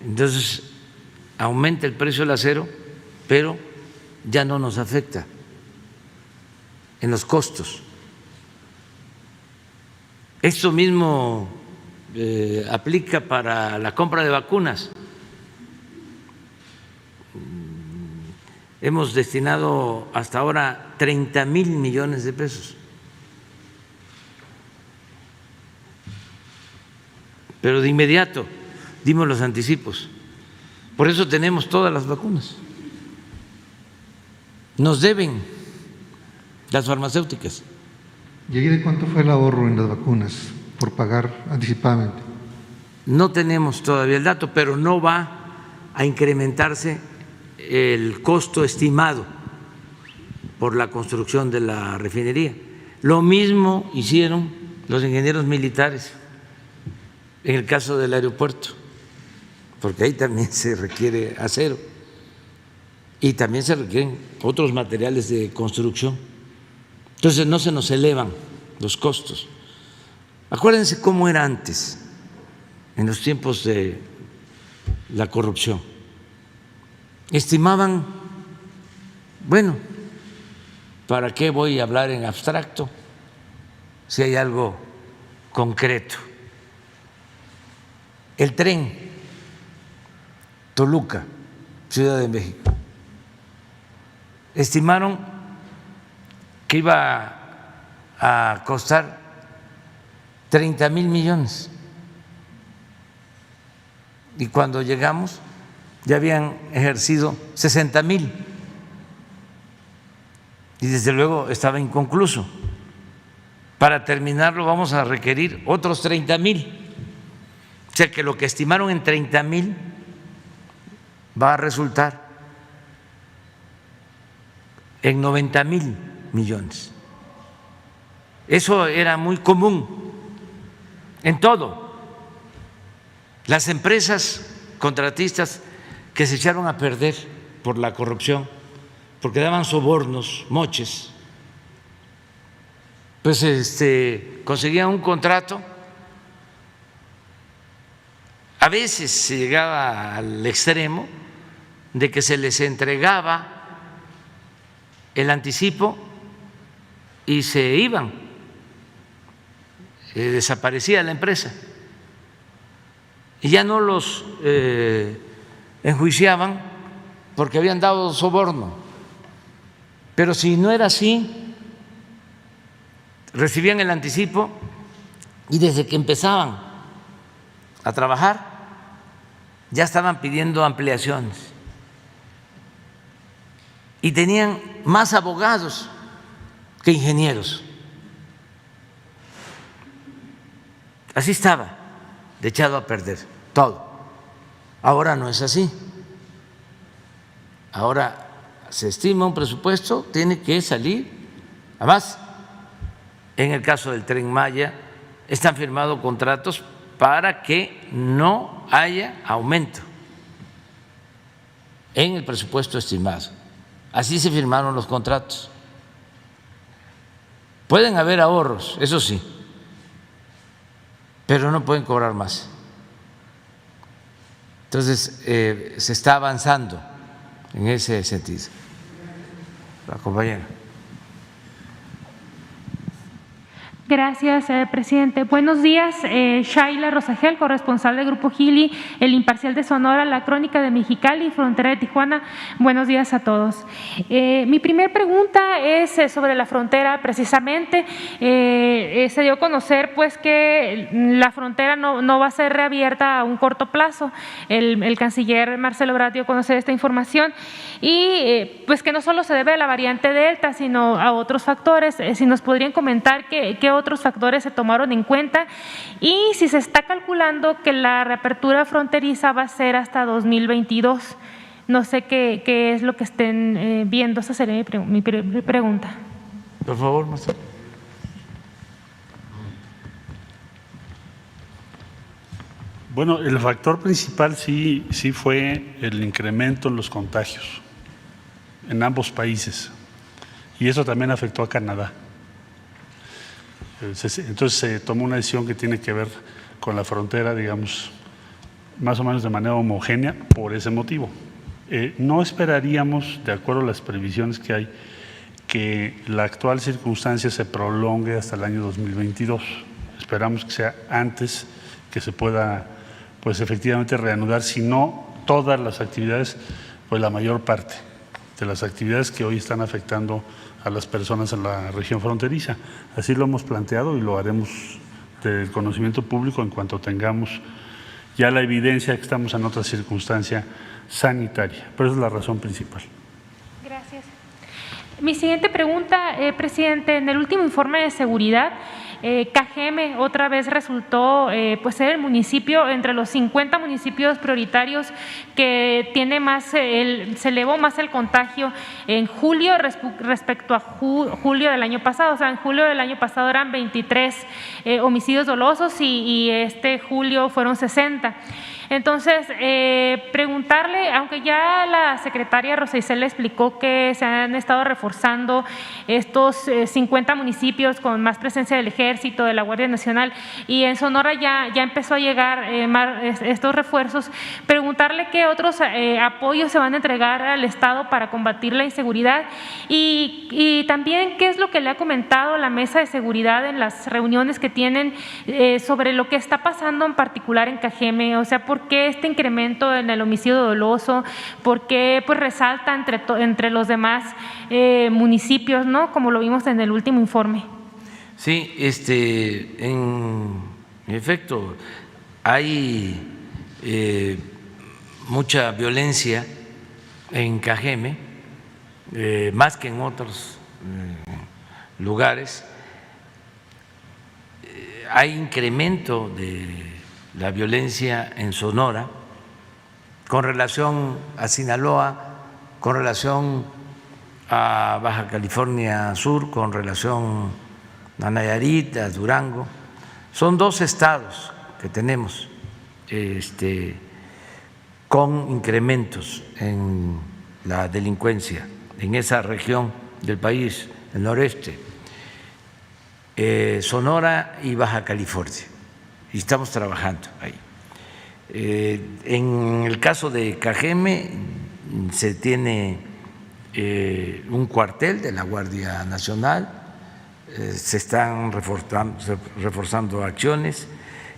Entonces, aumenta el precio del acero, pero ya no nos afecta en los costos. Esto mismo aplica para la compra de vacunas. hemos destinado hasta ahora 30,000 millones de pesos. Pero de inmediato dimos los anticipos. Por eso tenemos todas las vacunas. Nos deben las farmacéuticas. ¿Y ahí de cuánto fue el ahorro en las vacunas por pagar anticipadamente? No tenemos todavía el dato, pero no va a incrementarse el costo estimado por la construcción de la refinería. Lo mismo hicieron los ingenieros militares en el caso del aeropuerto, porque ahí también se requiere acero y también se requieren otros materiales de construcción. Entonces no se nos elevan los costos. Acuérdense cómo era antes, en los tiempos de la corrupción. Estimaban, bueno, ¿para qué voy a hablar en abstracto si hay algo concreto? El tren Toluca, Ciudad de México, estimaron que iba a costar 30,000 millones y cuando llegamos ya habían ejercido 60,000 y desde luego estaba inconcluso. Para terminarlo vamos a requerir otros 30,000. O sea que lo que estimaron en 30,000 va a resultar en 90,000 millones. Eso era muy común en todo. Las empresas contratistas que se echaron a perder por la corrupción, porque daban sobornos, moches, pues conseguían un contrato. A veces se llegaba al extremo de que se les entregaba el anticipo y se iban, desaparecía la empresa y ya no los enjuiciaban porque habían dado soborno. Pero si no era así, recibían el anticipo y desde que empezaban a trabajar ya estaban pidiendo ampliaciones y tenían más abogados que ingenieros. Así estaba, de echado a perder todo. Ahora no es así. Ahora se estima un presupuesto, tiene que salir. Además, en el caso del Tren Maya, están firmados contratos para que no haya aumento en el presupuesto estimado. Así se firmaron los contratos. Pueden haber ahorros, eso sí, pero no pueden cobrar más. Entonces, se está avanzando en ese sentido. La compañera. Gracias, presidente. Buenos días, Shaila Rosagel, corresponsal del Grupo Gili, El Imparcial de Sonora, La Crónica de Mexicali, Frontera de Tijuana. Buenos días a todos. Mi primera pregunta es sobre la frontera, precisamente. Se dio a conocer pues que la frontera no va a ser reabierta a un corto plazo. El canciller Marcelo Ebrard dio a conocer esta información y pues que no solo se debe a la variante Delta, sino a otros factores. Si nos podrían comentar qué otros factores se tomaron en cuenta y si se está calculando que la reapertura fronteriza va a ser hasta 2022. No sé qué es lo que estén viendo. Esa sería mi pregunta. Por favor, Marcelo. Bueno, el factor principal sí fue el incremento en los contagios en ambos países y eso también afectó a Canadá. Entonces se tomó una decisión que tiene que ver con la frontera, digamos, más o menos de manera homogénea por ese motivo. No esperaríamos, de acuerdo a las previsiones que hay, que la actual circunstancia se prolongue hasta el año 2022. Esperamos que sea antes que se pueda, pues efectivamente reanudar, si no todas las actividades, pues la mayor parte. de las actividades que hoy están afectando a las personas en la región fronteriza. Así lo hemos planteado y lo haremos del conocimiento público en cuanto tengamos ya la evidencia que estamos en otra circunstancia sanitaria. Pero esa es la razón principal. Gracias. Mi siguiente pregunta, presidente, en el último informe de seguridad, Cajeme otra vez resultó pues ser el municipio entre los 50 municipios prioritarios que tiene más, se elevó más el contagio en julio respecto a julio del año pasado. O sea, en julio del año pasado eran 23 homicidios dolosos y este julio fueron 60. Entonces, preguntarle, aunque ya la secretaria Rosa Isela explicó que se han estado reforzando estos 50 municipios con más presencia del Ejército, de la Guardia Nacional, y en Sonora ya empezó a llegar estos refuerzos, preguntarle qué otros apoyos se van a entregar al Estado para combatir la inseguridad y también qué es lo que le ha comentado la Mesa de Seguridad en las reuniones que tienen sobre lo que está pasando en particular en Cajeme, o sea, ¿por qué este incremento en el homicidio doloso? ¿Por qué pues resalta entre los demás municipios, ¿no? Como lo vimos en el último informe. Sí, en efecto, hay mucha violencia en Cajeme, más que en otros lugares. Hay incremento de la violencia en Sonora con relación a Sinaloa, con relación a Baja California Sur, con relación a Nayarit, a Durango. Son 2 estados que tenemos con incrementos en la delincuencia en esa región del país, el noreste, Sonora y Baja California. Y estamos trabajando ahí. En el caso de Cajeme se tiene un cuartel de la Guardia Nacional, se están reforzando acciones.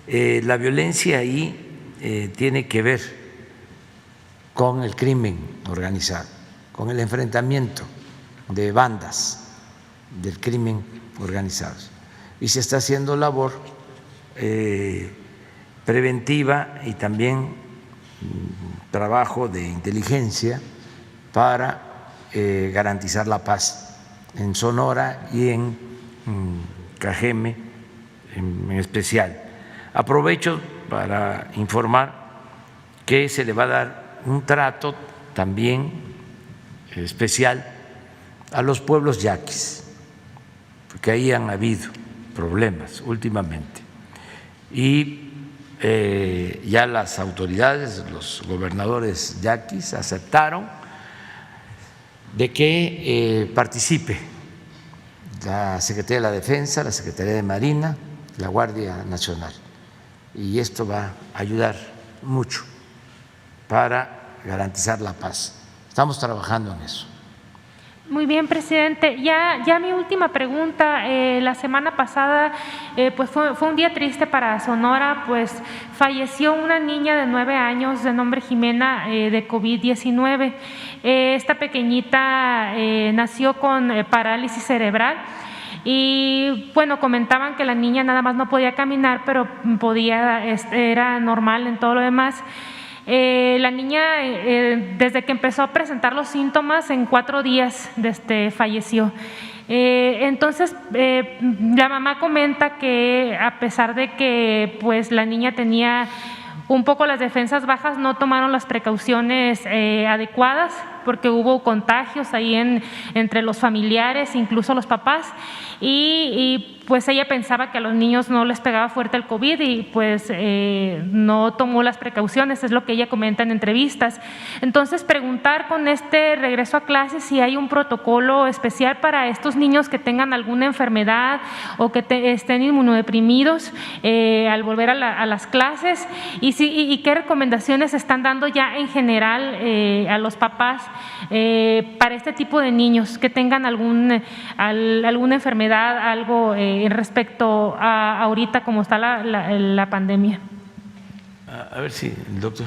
La violencia ahí tiene que ver con el crimen organizado, con el enfrentamiento de bandas del crimen organizado. Y se está haciendo labor preventiva y también trabajo de inteligencia para garantizar la paz en Sonora y en Cajeme en especial. Aprovecho para informar que se le va a dar un trato también especial a los pueblos yaquis, porque ahí han habido problemas últimamente. Y ya las autoridades, los gobernadores yaquis aceptaron de que participe la Secretaría de la Defensa, la Secretaría de Marina, la Guardia Nacional. Y esto va a ayudar mucho para garantizar la paz. Estamos trabajando en eso. Muy bien, presidente. Ya mi última pregunta. La semana pasada pues fue un día triste para Sonora, pues falleció una niña de 9 años de nombre Jimena de COVID-19. Esta pequeñita nació con parálisis cerebral. Y bueno, comentaban que la niña nada más no podía caminar, pero era normal en todo lo demás. La niña, desde que empezó a presentar los síntomas, en 4 días falleció. Entonces, la mamá comenta que a pesar de que pues la niña tenía un poco las defensas bajas, no tomaron las precauciones adecuadas porque hubo contagios ahí entre los familiares, incluso los papás, y pues ella pensaba que a los niños no les pegaba fuerte el COVID y pues no tomó las precauciones, es lo que ella comenta en entrevistas. Entonces, preguntar con este regreso a clases si hay un protocolo especial para estos niños que tengan alguna enfermedad o que estén inmunodeprimidos al volver a las clases y qué recomendaciones están dando ya en general a los papás para este tipo de niños que tengan alguna enfermedad, algo respecto a ahorita como está la pandemia. A ver si el doctor.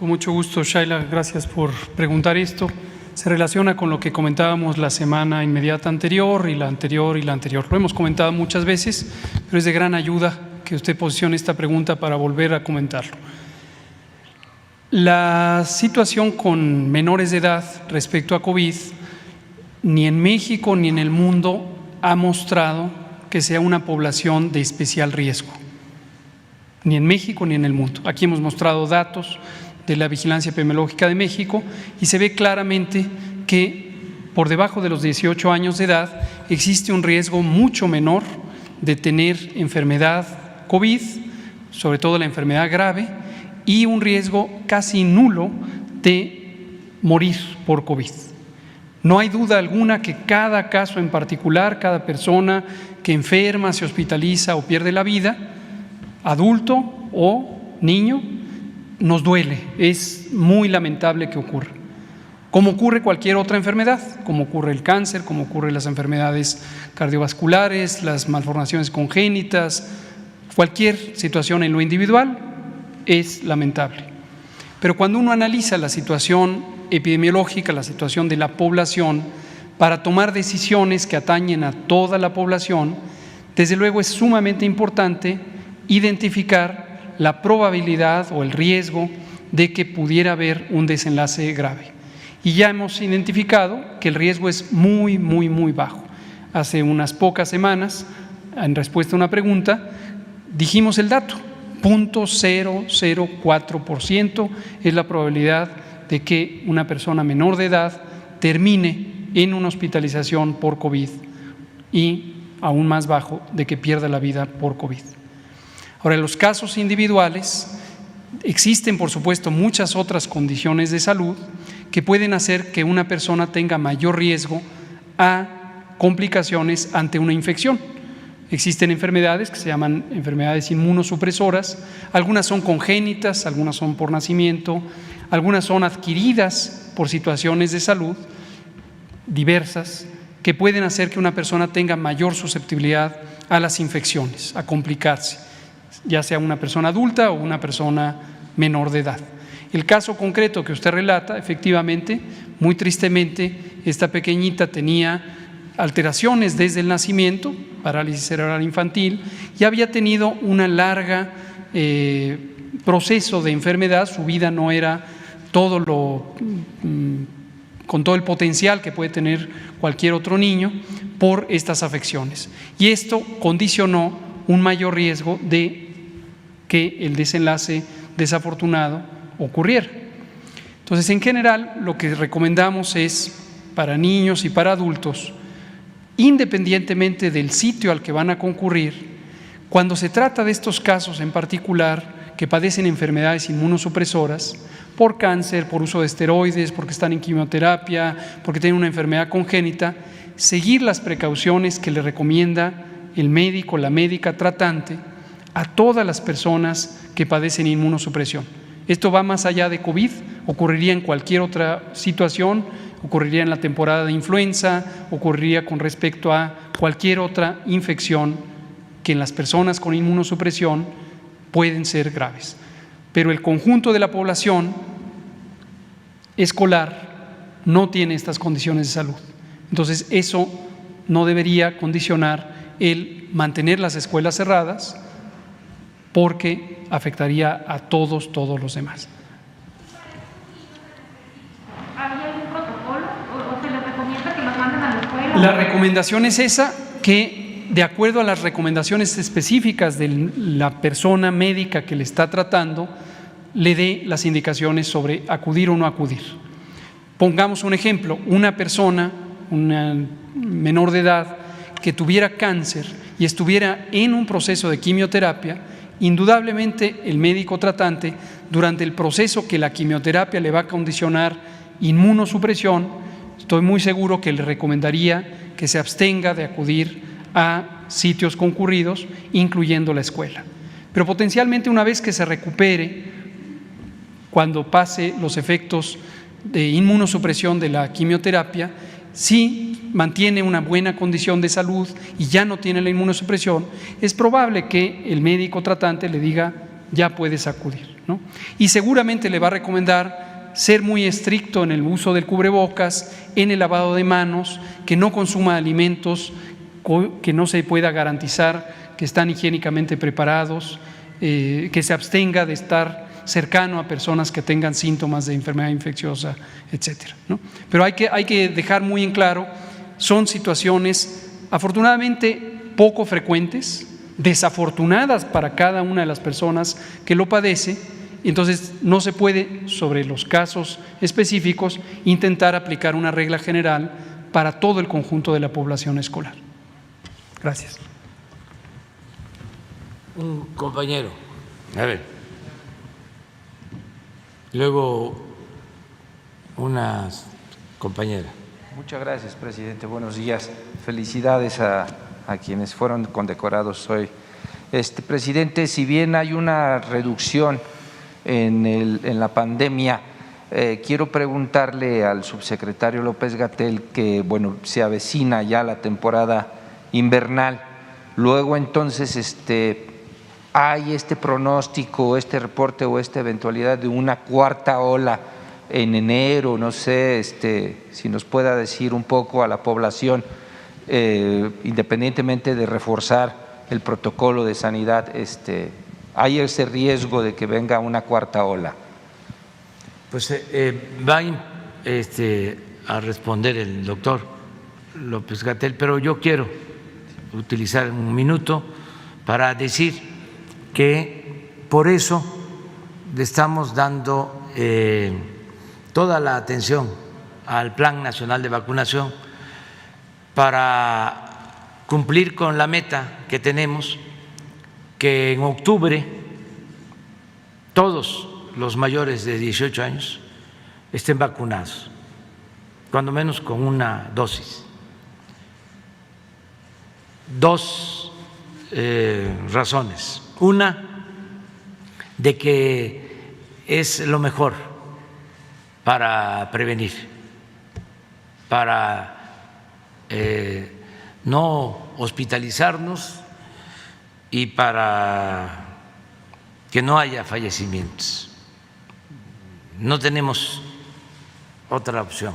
Con mucho gusto, Shaila, gracias por preguntar esto. Se relaciona con lo que comentábamos la semana inmediata anterior y la anterior y la anterior. Lo hemos comentado muchas veces, pero es de gran ayuda que usted posicione esta pregunta para volver a comentarlo. La situación con menores de edad respecto a COVID, ni en México ni en el mundo ha mostrado que sea una población de especial riesgo. Ni en México ni en el mundo. Aquí hemos mostrado datos de la Vigilancia Epidemiológica de México y se ve claramente que por debajo de los 18 años de edad existe un riesgo mucho menor de tener enfermedad COVID, sobre todo la enfermedad grave, y un riesgo casi nulo de morir por COVID. No hay duda alguna que cada caso en particular, cada persona que enferma, se hospitaliza o pierde la vida, adulto o niño, nos duele, es muy lamentable que ocurra. Como ocurre cualquier otra enfermedad, como ocurre el cáncer, como ocurren las enfermedades cardiovasculares, las malformaciones congénitas, cualquier situación en lo individual es lamentable. Pero cuando uno analiza la situación epidemiológica, la situación de la población, para tomar decisiones que atañen a toda la población, desde luego es sumamente importante identificar la probabilidad o el riesgo de que pudiera haber un desenlace grave. Y ya hemos identificado que el riesgo es muy, muy, muy bajo. Hace unas pocas semanas, en respuesta a una pregunta, dijimos el dato, 0.004% es la probabilidad de que una persona menor de edad termine en una hospitalización por COVID y aún más bajo de que pierda la vida por COVID. Ahora, en los casos individuales existen, por supuesto, muchas otras condiciones de salud que pueden hacer que una persona tenga mayor riesgo a complicaciones ante una infección. Existen enfermedades que se llaman enfermedades inmunosupresoras, algunas son congénitas, algunas son por nacimiento, algunas son adquiridas por situaciones de salud diversas que pueden hacer que una persona tenga mayor susceptibilidad a las infecciones, a complicarse, ya sea una persona adulta o una persona menor de edad. El caso concreto que usted relata, efectivamente, muy tristemente, esta pequeñita tenía alteraciones desde el nacimiento, parálisis cerebral infantil, y había tenido una larga proceso de enfermedad. Su vida no era con todo el potencial que puede tener cualquier otro niño por estas afecciones. Y esto condicionó un mayor riesgo de que el desenlace desafortunado ocurriera. Entonces, en general, lo que recomendamos es para niños y para adultos, independientemente del sitio al que van a concurrir, cuando se trata de estos casos en particular que padecen enfermedades inmunosupresoras, por cáncer, por uso de esteroides, porque están en quimioterapia, porque tienen una enfermedad congénita, seguir las precauciones que le recomienda el médico, la médica tratante, a todas las personas que padecen inmunosupresión. Esto va más allá de COVID, ocurriría en cualquier otra situación, ocurriría en la temporada de influenza, ocurriría con respecto a cualquier otra infección que en las personas con inmunosupresión pueden ser graves. Pero el conjunto de la población escolar no tiene estas condiciones de salud. Entonces, eso no debería condicionar el mantener las escuelas cerradas, porque afectaría a todos los demás. ¿Hay algún protocolo o se les recomienda que los manden a la escuela? La recomendación es esa, que de acuerdo a las recomendaciones específicas de la persona médica que le está tratando, le dé las indicaciones sobre acudir o no acudir. Pongamos un ejemplo, una persona, una menor de edad, que tuviera cáncer y estuviera en un proceso de quimioterapia, indudablemente el médico tratante, durante el proceso que la quimioterapia le va a condicionar inmunosupresión, estoy muy seguro que le recomendaría que se abstenga de acudir a sitios concurridos, incluyendo la escuela. Pero potencialmente, una vez que se recupere, cuando pase los efectos de inmunosupresión de la quimioterapia, si mantiene una buena condición de salud y ya no tiene la inmunosupresión, es probable que el médico tratante le diga: ya puedes acudir. ¿no? Y seguramente le va a recomendar ser muy estricto en el uso del cubrebocas, en el lavado de manos, que no consuma alimentos que no se pueda garantizar que están higiénicamente preparados, que se abstenga de estar cercano a personas que tengan síntomas de enfermedad infecciosa, etcétera, ¿no? Pero hay que dejar muy en claro, son situaciones afortunadamente poco frecuentes, desafortunadas para cada una de las personas que lo padece. Entonces no se puede, sobre los casos específicos, intentar aplicar una regla general para todo el conjunto de la población escolar. Gracias. Un compañero, a ver. Luego una compañera. Muchas gracias, presidente. Buenos días. Felicidades a quienes fueron condecorados hoy. Presidente, si bien hay una reducción en la pandemia, quiero preguntarle al subsecretario López-Gatell que, bueno, se avecina ya la temporada invernal. Luego, entonces, ¿hay pronóstico, reporte o esta eventualidad de una cuarta ola en enero? No sé, si nos pueda decir un poco a la población, independientemente de reforzar el protocolo de sanidad, ¿hay ese riesgo de que venga una cuarta ola? Pues va a responder el doctor López-Gatell, pero yo quiero utilizar un minuto para decir que por eso le estamos dando toda la atención al Plan Nacional de Vacunación para cumplir con la meta que tenemos, que en octubre todos los mayores de 18 años estén vacunados, cuando menos con una dosis. Dos razones. Una, de que es lo mejor para prevenir, para no hospitalizarnos y para que no haya fallecimientos. No tenemos otra opción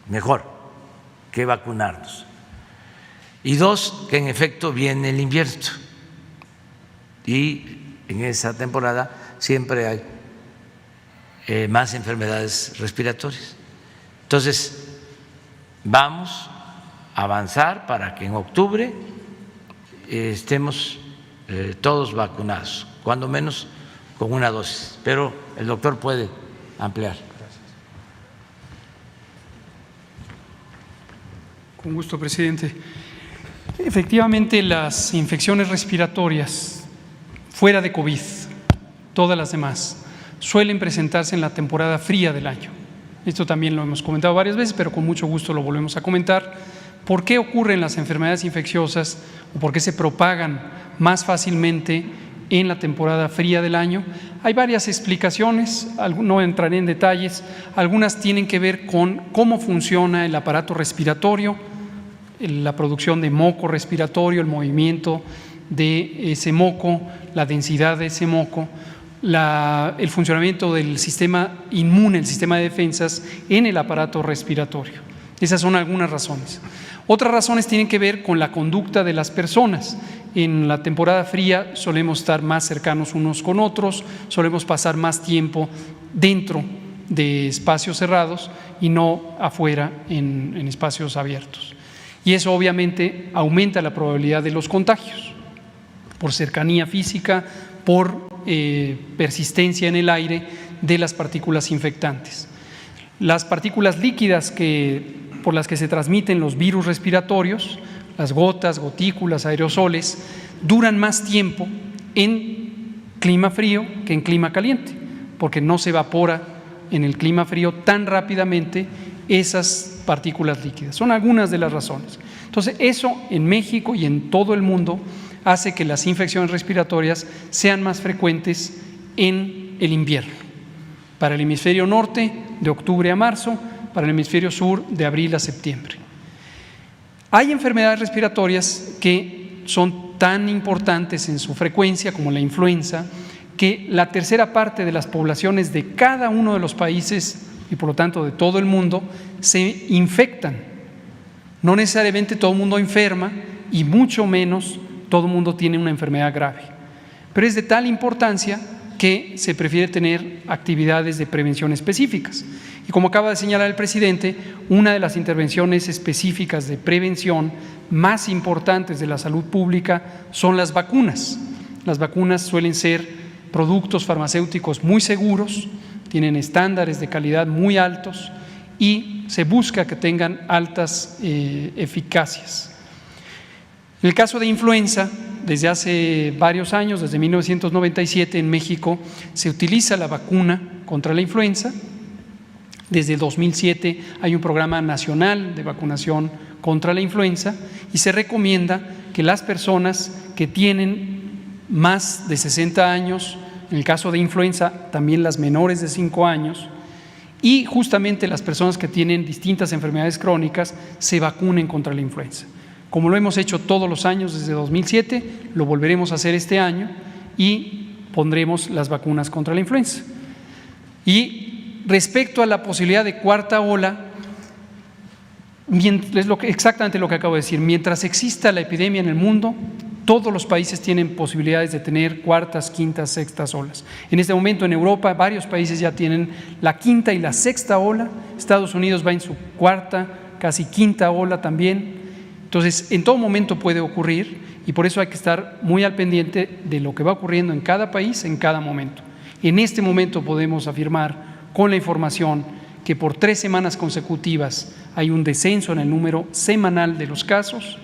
mejor que vacunarnos. Y dos, que en efecto viene el invierno y en esa temporada siempre hay más enfermedades respiratorias. Entonces, vamos a avanzar para que en octubre estemos todos vacunados, cuando menos con una dosis, pero el doctor puede ampliar. Con gusto, presidente. Efectivamente, las infecciones respiratorias fuera de COVID, todas las demás, suelen presentarse en la temporada fría del año. Esto también lo hemos comentado varias veces, pero con mucho gusto lo volvemos a comentar. ¿Por qué ocurren las enfermedades infecciosas o por qué se propagan más fácilmente en la temporada fría del año? Hay varias explicaciones, no entraré en detalles. Algunas tienen que ver con cómo funciona el aparato respiratorio, la producción de moco respiratorio, el movimiento de ese moco, la densidad de ese moco, el funcionamiento del sistema inmune, el sistema de defensas en el aparato respiratorio. Esas son algunas razones. Otras razones tienen que ver con la conducta de las personas. En la temporada fría solemos estar más cercanos unos con otros, solemos pasar más tiempo dentro de espacios cerrados y no afuera en espacios abiertos. Y eso obviamente aumenta la probabilidad de los contagios por cercanía física, por persistencia en el aire de las partículas infectantes. Las partículas líquidas por las que se transmiten los virus respiratorios, las gotas, gotículas, aerosoles, duran más tiempo en clima frío que en clima caliente, porque no se evapora en el clima frío tan rápidamente esas partículas líquidas. Son algunas de las razones. Entonces, eso en México y en todo el mundo hace que las infecciones respiratorias sean más frecuentes en el invierno. Para el hemisferio norte, de octubre a marzo; para el hemisferio sur, de abril a septiembre. Hay enfermedades respiratorias que son tan importantes en su frecuencia como la influenza, que la tercera parte de las poblaciones de cada uno de los países y por lo tanto de todo el mundo se infectan. No necesariamente todo el mundo enferma y mucho menos todo el mundo tiene una enfermedad grave, pero es de tal importancia que se prefiere tener actividades de prevención específicas. Y como acaba de señalar el presidente, una de las intervenciones específicas de prevención más importantes de la salud pública son las vacunas. Las vacunas suelen ser productos farmacéuticos muy seguros, tienen estándares de calidad muy altos y se busca que tengan altas eficacias. En el caso de influenza, desde hace varios años, desde 1997 en México, se utiliza la vacuna contra la influenza. Desde 2007 hay un programa nacional de vacunación contra la influenza y se recomienda que las personas que tienen más de 60 años, en el caso de influenza también las menores de 5 años, y justamente las personas que tienen distintas enfermedades crónicas se vacunen contra la influenza. Como lo hemos hecho todos los años desde 2007, lo volveremos a hacer este año y pondremos las vacunas contra la influenza. Y respecto a la posibilidad de cuarta ola, es exactamente lo que acabo de decir, mientras exista la epidemia en el mundo, todos los países tienen posibilidades de tener cuartas, quintas, sextas olas. En este momento en Europa varios países ya tienen la quinta y la sexta ola, Estados Unidos va en su cuarta, casi quinta ola también. Entonces, en todo momento puede ocurrir y por eso hay que estar muy al pendiente de lo que va ocurriendo en cada país, en cada momento. En este momento podemos afirmar con la información que por 3 semanas consecutivas hay un descenso en el número semanal de los casos,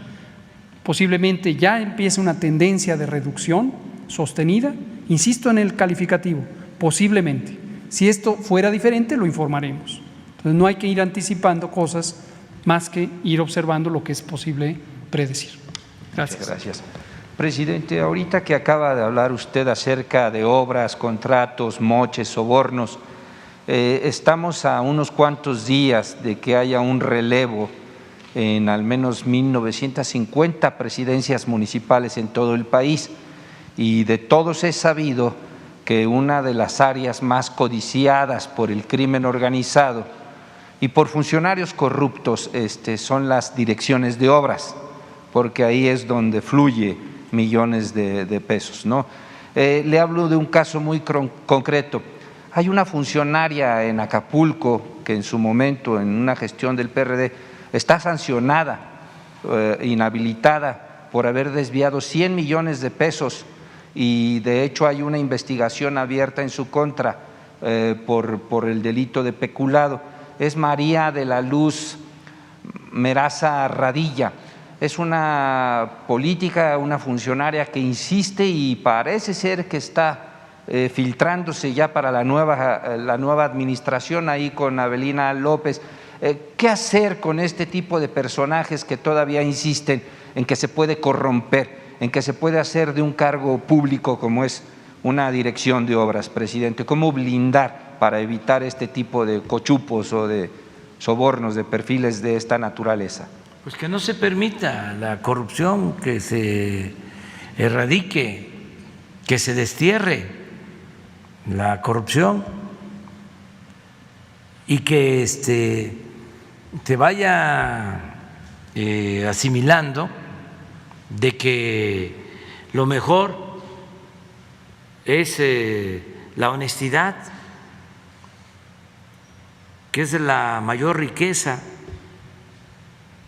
posiblemente ya empiece una tendencia de reducción sostenida, insisto en el calificativo, posiblemente. Si esto fuera diferente, lo informaremos. Entonces, no hay que ir anticipando cosas más que ir observando lo que es posible predecir. Gracias. Muchas gracias. Presidente, ahorita que acaba de hablar usted acerca de obras, contratos, moches, sobornos, estamos a unos cuantos días de que haya un relevo en al menos 1950 presidencias municipales en todo el país y de todos es sabido que una de las áreas más codiciadas por el crimen organizado y por funcionarios corruptos son las direcciones de obras, porque ahí es donde fluye millones de pesos, ¿no? Le hablo de un caso muy concreto. Hay una funcionaria en Acapulco que en su momento, en una gestión del PRD, está sancionada, inhabilitada por haber desviado 100 millones de pesos y de hecho hay una investigación abierta en su contra por el delito de peculado. Es María de la Luz Meraza Radilla. Es una política, una funcionaria que insiste y parece ser que está filtrándose ya para la nueva administración ahí con Avelina López. ¿Qué hacer con este tipo de personajes que todavía insisten en que se puede corromper, en que se puede hacer de un cargo público como es una dirección de obras, presidente? ¿Cómo blindar para evitar este tipo de cochupos o de sobornos de perfiles de esta naturaleza? Pues que no se permita la corrupción, que se erradique, que se destierre la corrupción y que se vaya asimilando de que lo mejor es la honestidad, que es la mayor riqueza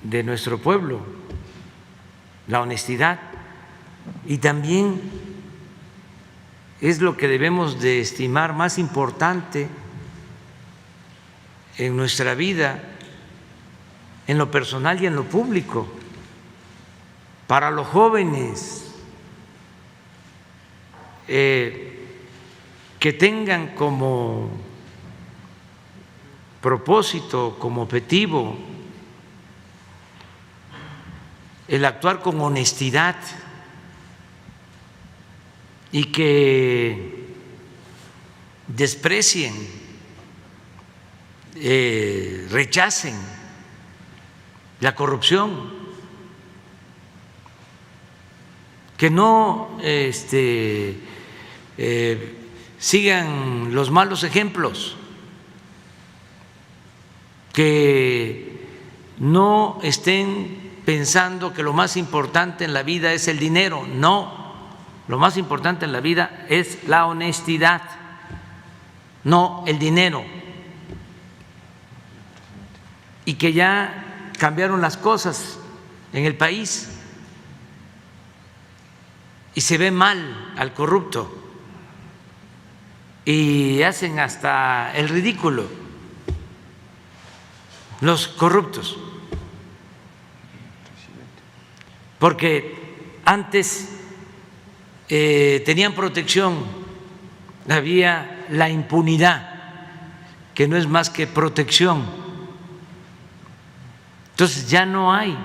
de nuestro pueblo, la honestidad, y también es lo que debemos de estimar más importante en nuestra vida, en lo personal y en lo público. Para los jóvenes, que tengan como propósito, como objetivo, el actuar con honestidad y que desprecien, rechacen la corrupción, que no sigan los malos ejemplos, que no estén pensando que lo más importante en la vida es el dinero. No, lo más importante en la vida es la honestidad, no el dinero. Y que ya cambiaron las cosas en el país y se ve mal al corrupto y hacen hasta el ridículo los corruptos, porque antes tenían protección, había la impunidad, que no es más que protección. Entonces ya no hay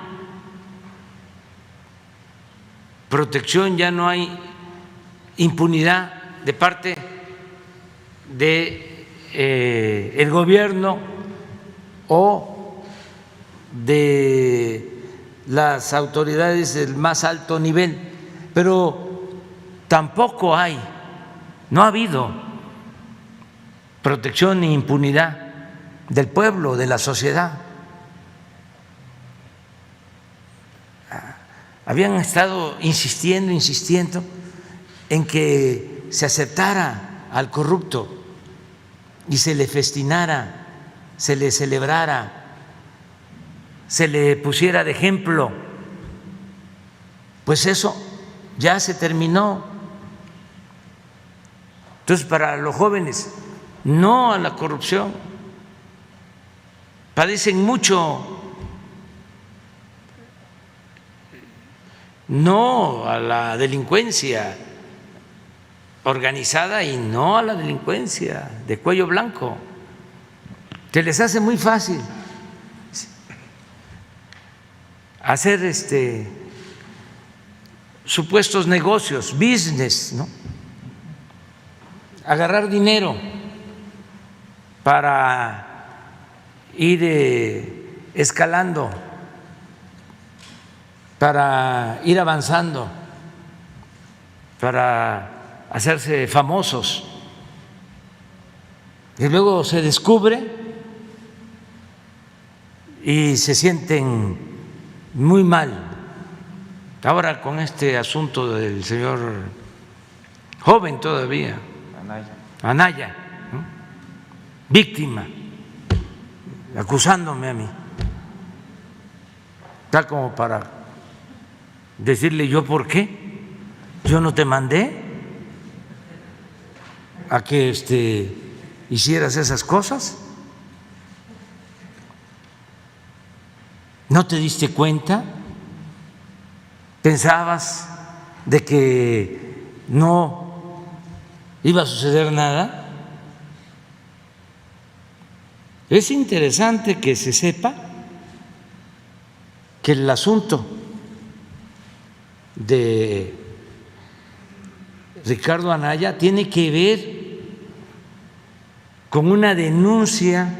protección, ya no hay impunidad de parte de el gobierno o de las autoridades del más alto nivel, pero tampoco hay, no ha habido protección ni impunidad del pueblo, de la sociedad. Habían estado insistiendo en que se aceptara al corrupto y se le festinara, se le celebrara, se le pusiera de ejemplo. Pues eso ya se terminó. Entonces, para los jóvenes, no a la corrupción. Padecen mucho. No a la delincuencia organizada y no a la delincuencia de cuello blanco. Se les hace muy fácil hacer supuestos negocios, business, ¿no? Agarrar dinero para ir escalando, para ir avanzando, para hacerse famosos. Y luego se descubre y se sienten muy mal. Ahora con este asunto del señor joven todavía, Anaya, ¿no? Víctima, acusándome a mí, tal como para decirle yo por qué, yo no te mandé a que hicieras esas cosas, ¿no te diste cuenta? ¿Pensabas de que no iba a suceder nada? Es interesante que se sepa que el asunto de Ricardo Anaya tiene que ver con una denuncia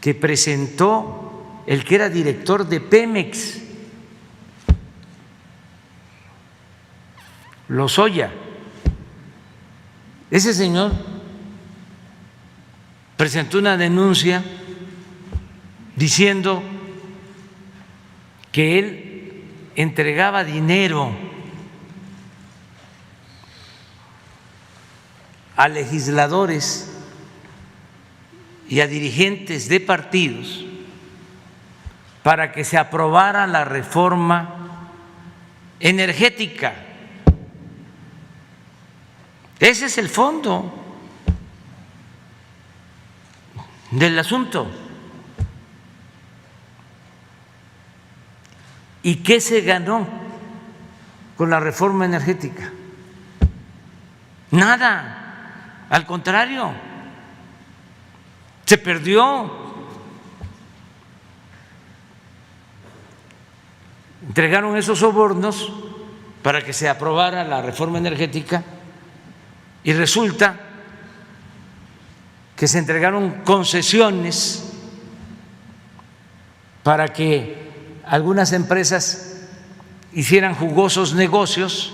que presentó el que era director de Pemex, Lozoya. Ese señor presentó una denuncia diciendo que él entregaba dinero a legisladores y a dirigentes de partidos para que se aprobara la reforma energética. Ese es el fondo del asunto. ¿Y qué se ganó con la reforma energética? Nada, al contrario, se perdió. Entregaron esos sobornos para que se aprobara la reforma energética y resulta que se entregaron concesiones para que algunas empresas hicieran jugosos negocios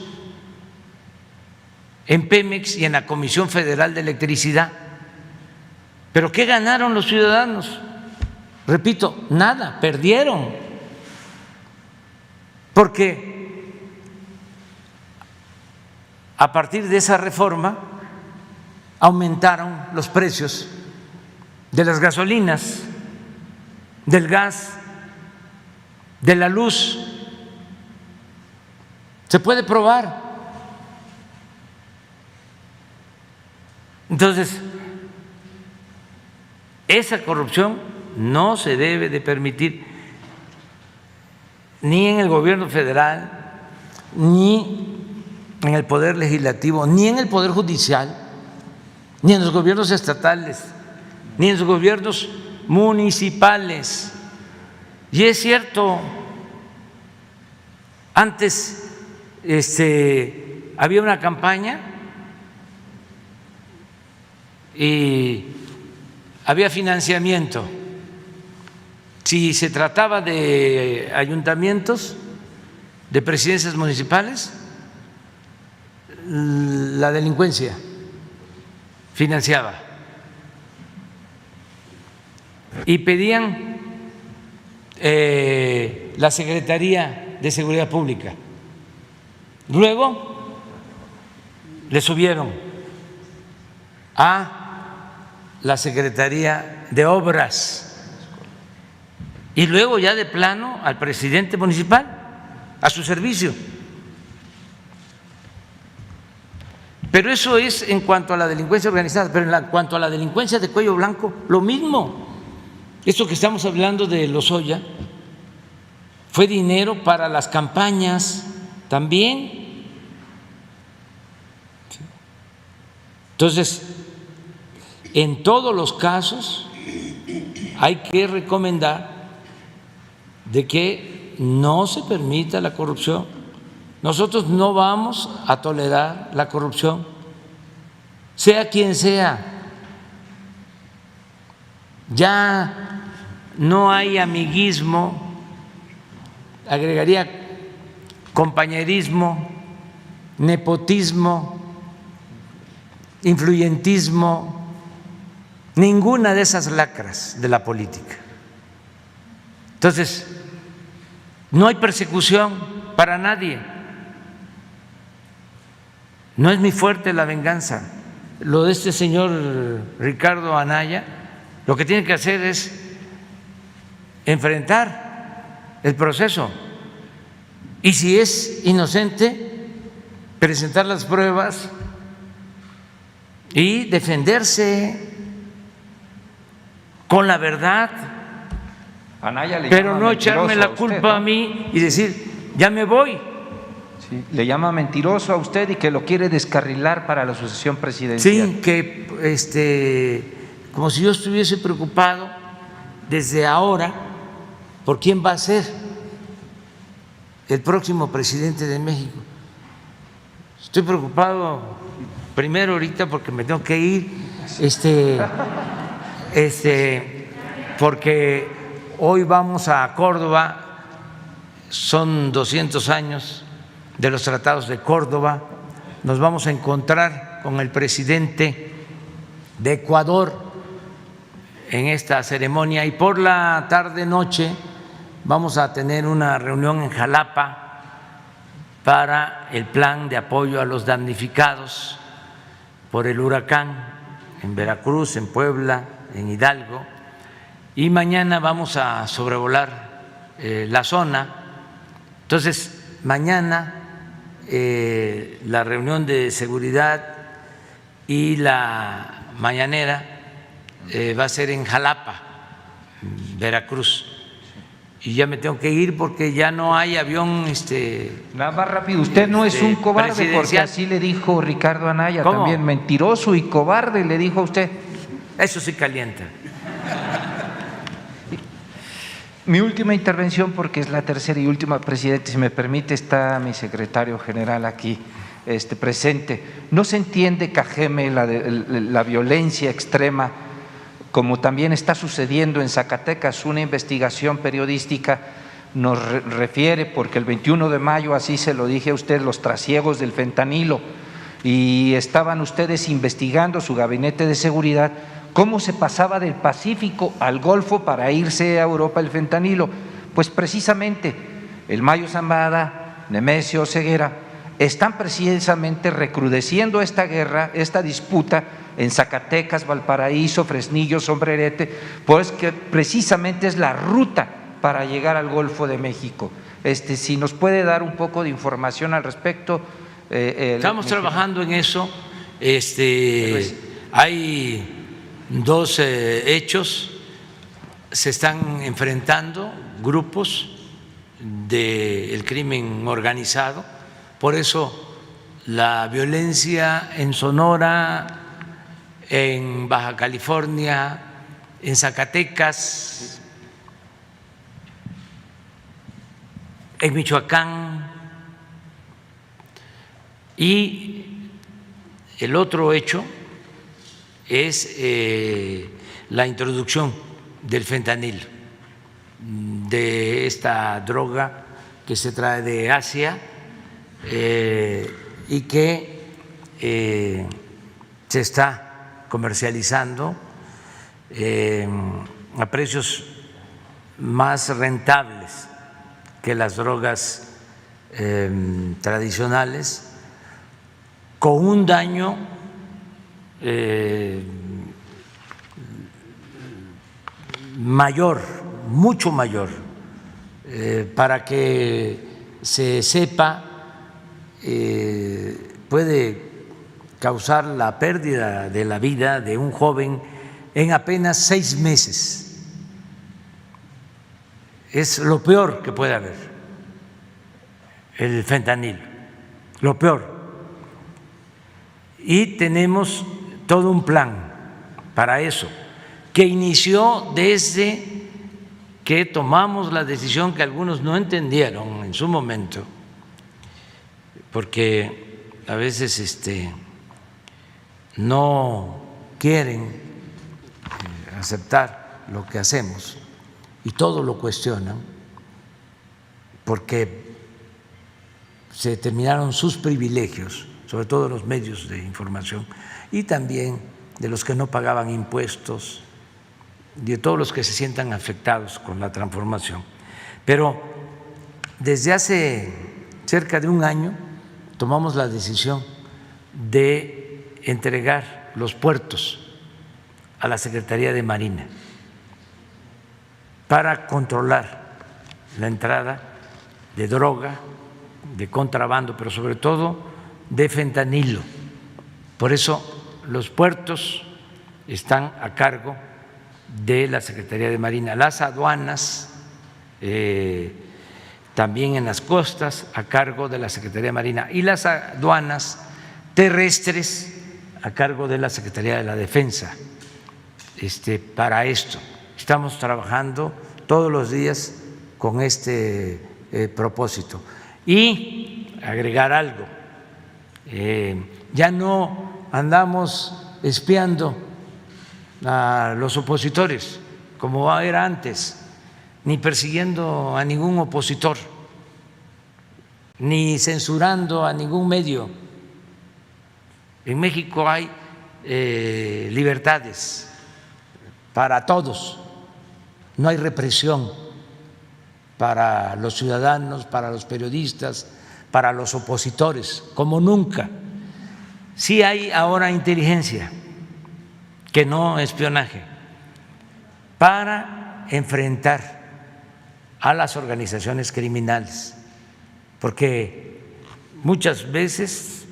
en Pemex y en la Comisión Federal de Electricidad. ¿Pero qué ganaron los ciudadanos? Repito, nada, perdieron. Porque a partir de esa reforma aumentaron los precios de las gasolinas, del gas, de la luz. Se puede probar. Entonces, esa corrupción no se debe de permitir ni en el gobierno federal, ni en el poder legislativo, ni en el poder judicial, ni en los gobiernos estatales, ni en los gobiernos municipales. Y es cierto, antes había una campaña y había financiamiento. Si se trataba de ayuntamientos, de presidencias municipales, la delincuencia financiaba y pedían la Secretaría de Seguridad Pública. Luego le subieron a la Secretaría de Obras y luego ya de plano al presidente municipal, a su servicio. Pero eso es en cuanto a la delincuencia organizada, pero en cuanto a la delincuencia de cuello blanco, lo mismo. Esto que estamos hablando de Lozoya fue dinero para las campañas también. Entonces, en todos los casos hay que recomendar de que no se permita la corrupción. Nosotros no vamos a tolerar la corrupción, sea quien sea. Ya no hay amiguismo, agregaría compañerismo, nepotismo, influyentismo, ninguna de esas lacras de la política. Entonces, no hay persecución para nadie. No es muy fuerte la venganza. Lo de este señor Ricardo Anaya, lo que tiene que hacer es enfrentar el proceso y si es inocente, presentar las pruebas y defenderse con la verdad, pero no echarme la culpa a mí y decir, ya me voy. Sí, le llama mentiroso a usted y que lo quiere descarrilar para la sucesión presidencial. Sí, que como si yo estuviese preocupado desde ahora por quién va a ser el próximo presidente de México. Estoy preocupado primero ahorita porque me tengo que ir, porque hoy vamos a Córdoba, son 200 años de los tratados de Córdoba, nos vamos a encontrar con el presidente de Ecuador en esta ceremonia y por la tarde-noche vamos a tener una reunión en Jalapa para el plan de apoyo a los damnificados por el huracán en Veracruz, en Puebla, en Hidalgo, y mañana vamos a sobrevolar la zona. Entonces, mañana la reunión de seguridad y la mañanera va a ser en Jalapa, Veracruz, y ya me tengo que ir porque ya no hay avión. Nada más rápido, usted no es un cobarde, porque así le dijo Ricardo Anaya. ¿Cómo? También mentiroso y cobarde le dijo a usted. Eso sí calienta. Mi última intervención, porque es la tercera y última, presidente, si me permite, está mi secretario general aquí presente. No se entiende, Cajeme, la violencia extrema, como también está sucediendo en Zacatecas. Una investigación periodística nos refiere, porque el 21 de mayo, así se lo dije a usted, los trasiegos del fentanilo y estaban ustedes investigando, su gabinete de seguridad, cómo se pasaba del Pacífico al Golfo para irse a Europa el fentanilo. Pues precisamente el Mayo Zambada, Nemesio Ceguera, están precisamente recrudeciendo esta guerra, esta disputa en Zacatecas, Valparaíso, Fresnillo, Sombrerete, pues que precisamente es la ruta para llegar al Golfo de México. Si nos puede dar un poco de información al respecto. Estamos trabajando en eso. Hay dos hechos, se están enfrentando grupos del crimen organizado, por eso la violencia en Sonora, en Baja California, en Zacatecas, en Michoacán, y el otro hecho es la introducción del fentanilo, de esta droga que se trae de Asia y que se está comercializando a precios más rentables que las drogas tradicionales, con un daño mayor, mucho mayor, para que se sepa, puede causar la pérdida de la vida de un joven en apenas 6 meses. Es lo peor que puede haber, el fentanilo, lo peor. Y tenemos todo un plan para eso, que inició desde que tomamos la decisión que algunos no entendieron en su momento, porque a veces no quieren aceptar lo que hacemos y todo lo cuestionan, porque se terminaron sus privilegios, sobre todo los medios de información, y también de los que no pagaban impuestos, de todos los que se sientan afectados con la transformación. Pero desde hace cerca de un año tomamos la decisión de entregar los puertos a la Secretaría de Marina para controlar la entrada de droga, de contrabando, pero sobre todo de fentanilo. Por eso los puertos están a cargo de la Secretaría de Marina, las aduanas también en las costas a cargo de la Secretaría de Marina y las aduanas terrestres a cargo de la Secretaría de la Defensa. Para esto estamos trabajando todos los días con este propósito. Y agregar algo, ya no andamos espiando a los opositores como era antes, ni persiguiendo a ningún opositor, ni censurando a ningún medio. En México hay libertades para todos, no hay represión para los ciudadanos, para los periodistas, para los opositores, como nunca. Sí hay ahora inteligencia, que no espionaje, para enfrentar a las organizaciones criminales, porque muchas veces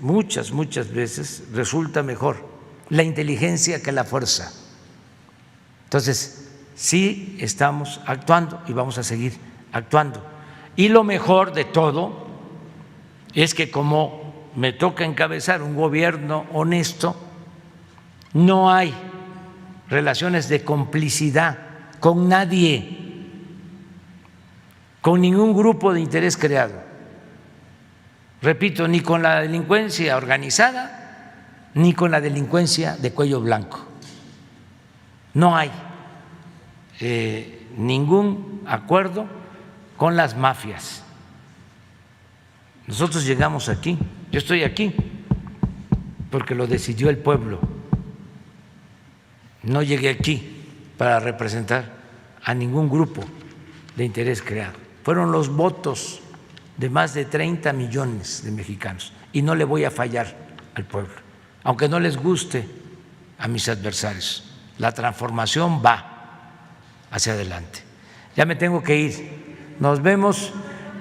resulta mejor la inteligencia que la fuerza. Entonces, sí estamos actuando y vamos a seguir actuando. Y lo mejor de todo es que como me toca encabezar un gobierno honesto, no hay relaciones de complicidad con nadie, con ningún grupo de interés creado. Repito, ni con la delincuencia organizada, ni con la delincuencia de cuello blanco. No hay ningún acuerdo con las mafias. Nosotros llegamos aquí, yo estoy aquí porque lo decidió el pueblo. No llegué aquí para representar a ningún grupo de interés creado. Fueron los votos de más de 30 millones de mexicanos y no le voy a fallar al pueblo, aunque no les guste a mis adversarios. La transformación va hacia adelante. Ya me tengo que ir. Nos vemos,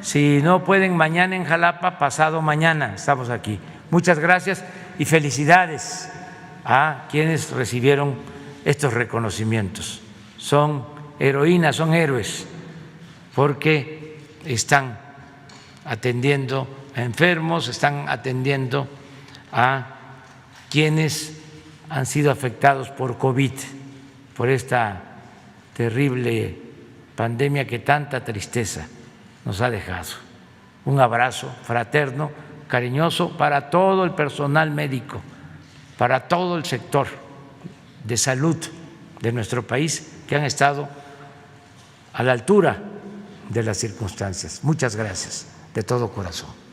si no pueden, mañana en Jalapa, pasado mañana estamos aquí. Muchas gracias y felicidades a quienes recibieron estos reconocimientos. Son heroínas, son héroes, porque están atendiendo a enfermos, están atendiendo a quienes han sido afectados por COVID, por esta terrible pandemia que tanta tristeza nos ha dejado. Un abrazo fraterno, cariñoso para todo el personal médico, para todo el sector de salud de nuestro país que han estado a la altura de las circunstancias. Muchas gracias, de todo corazón.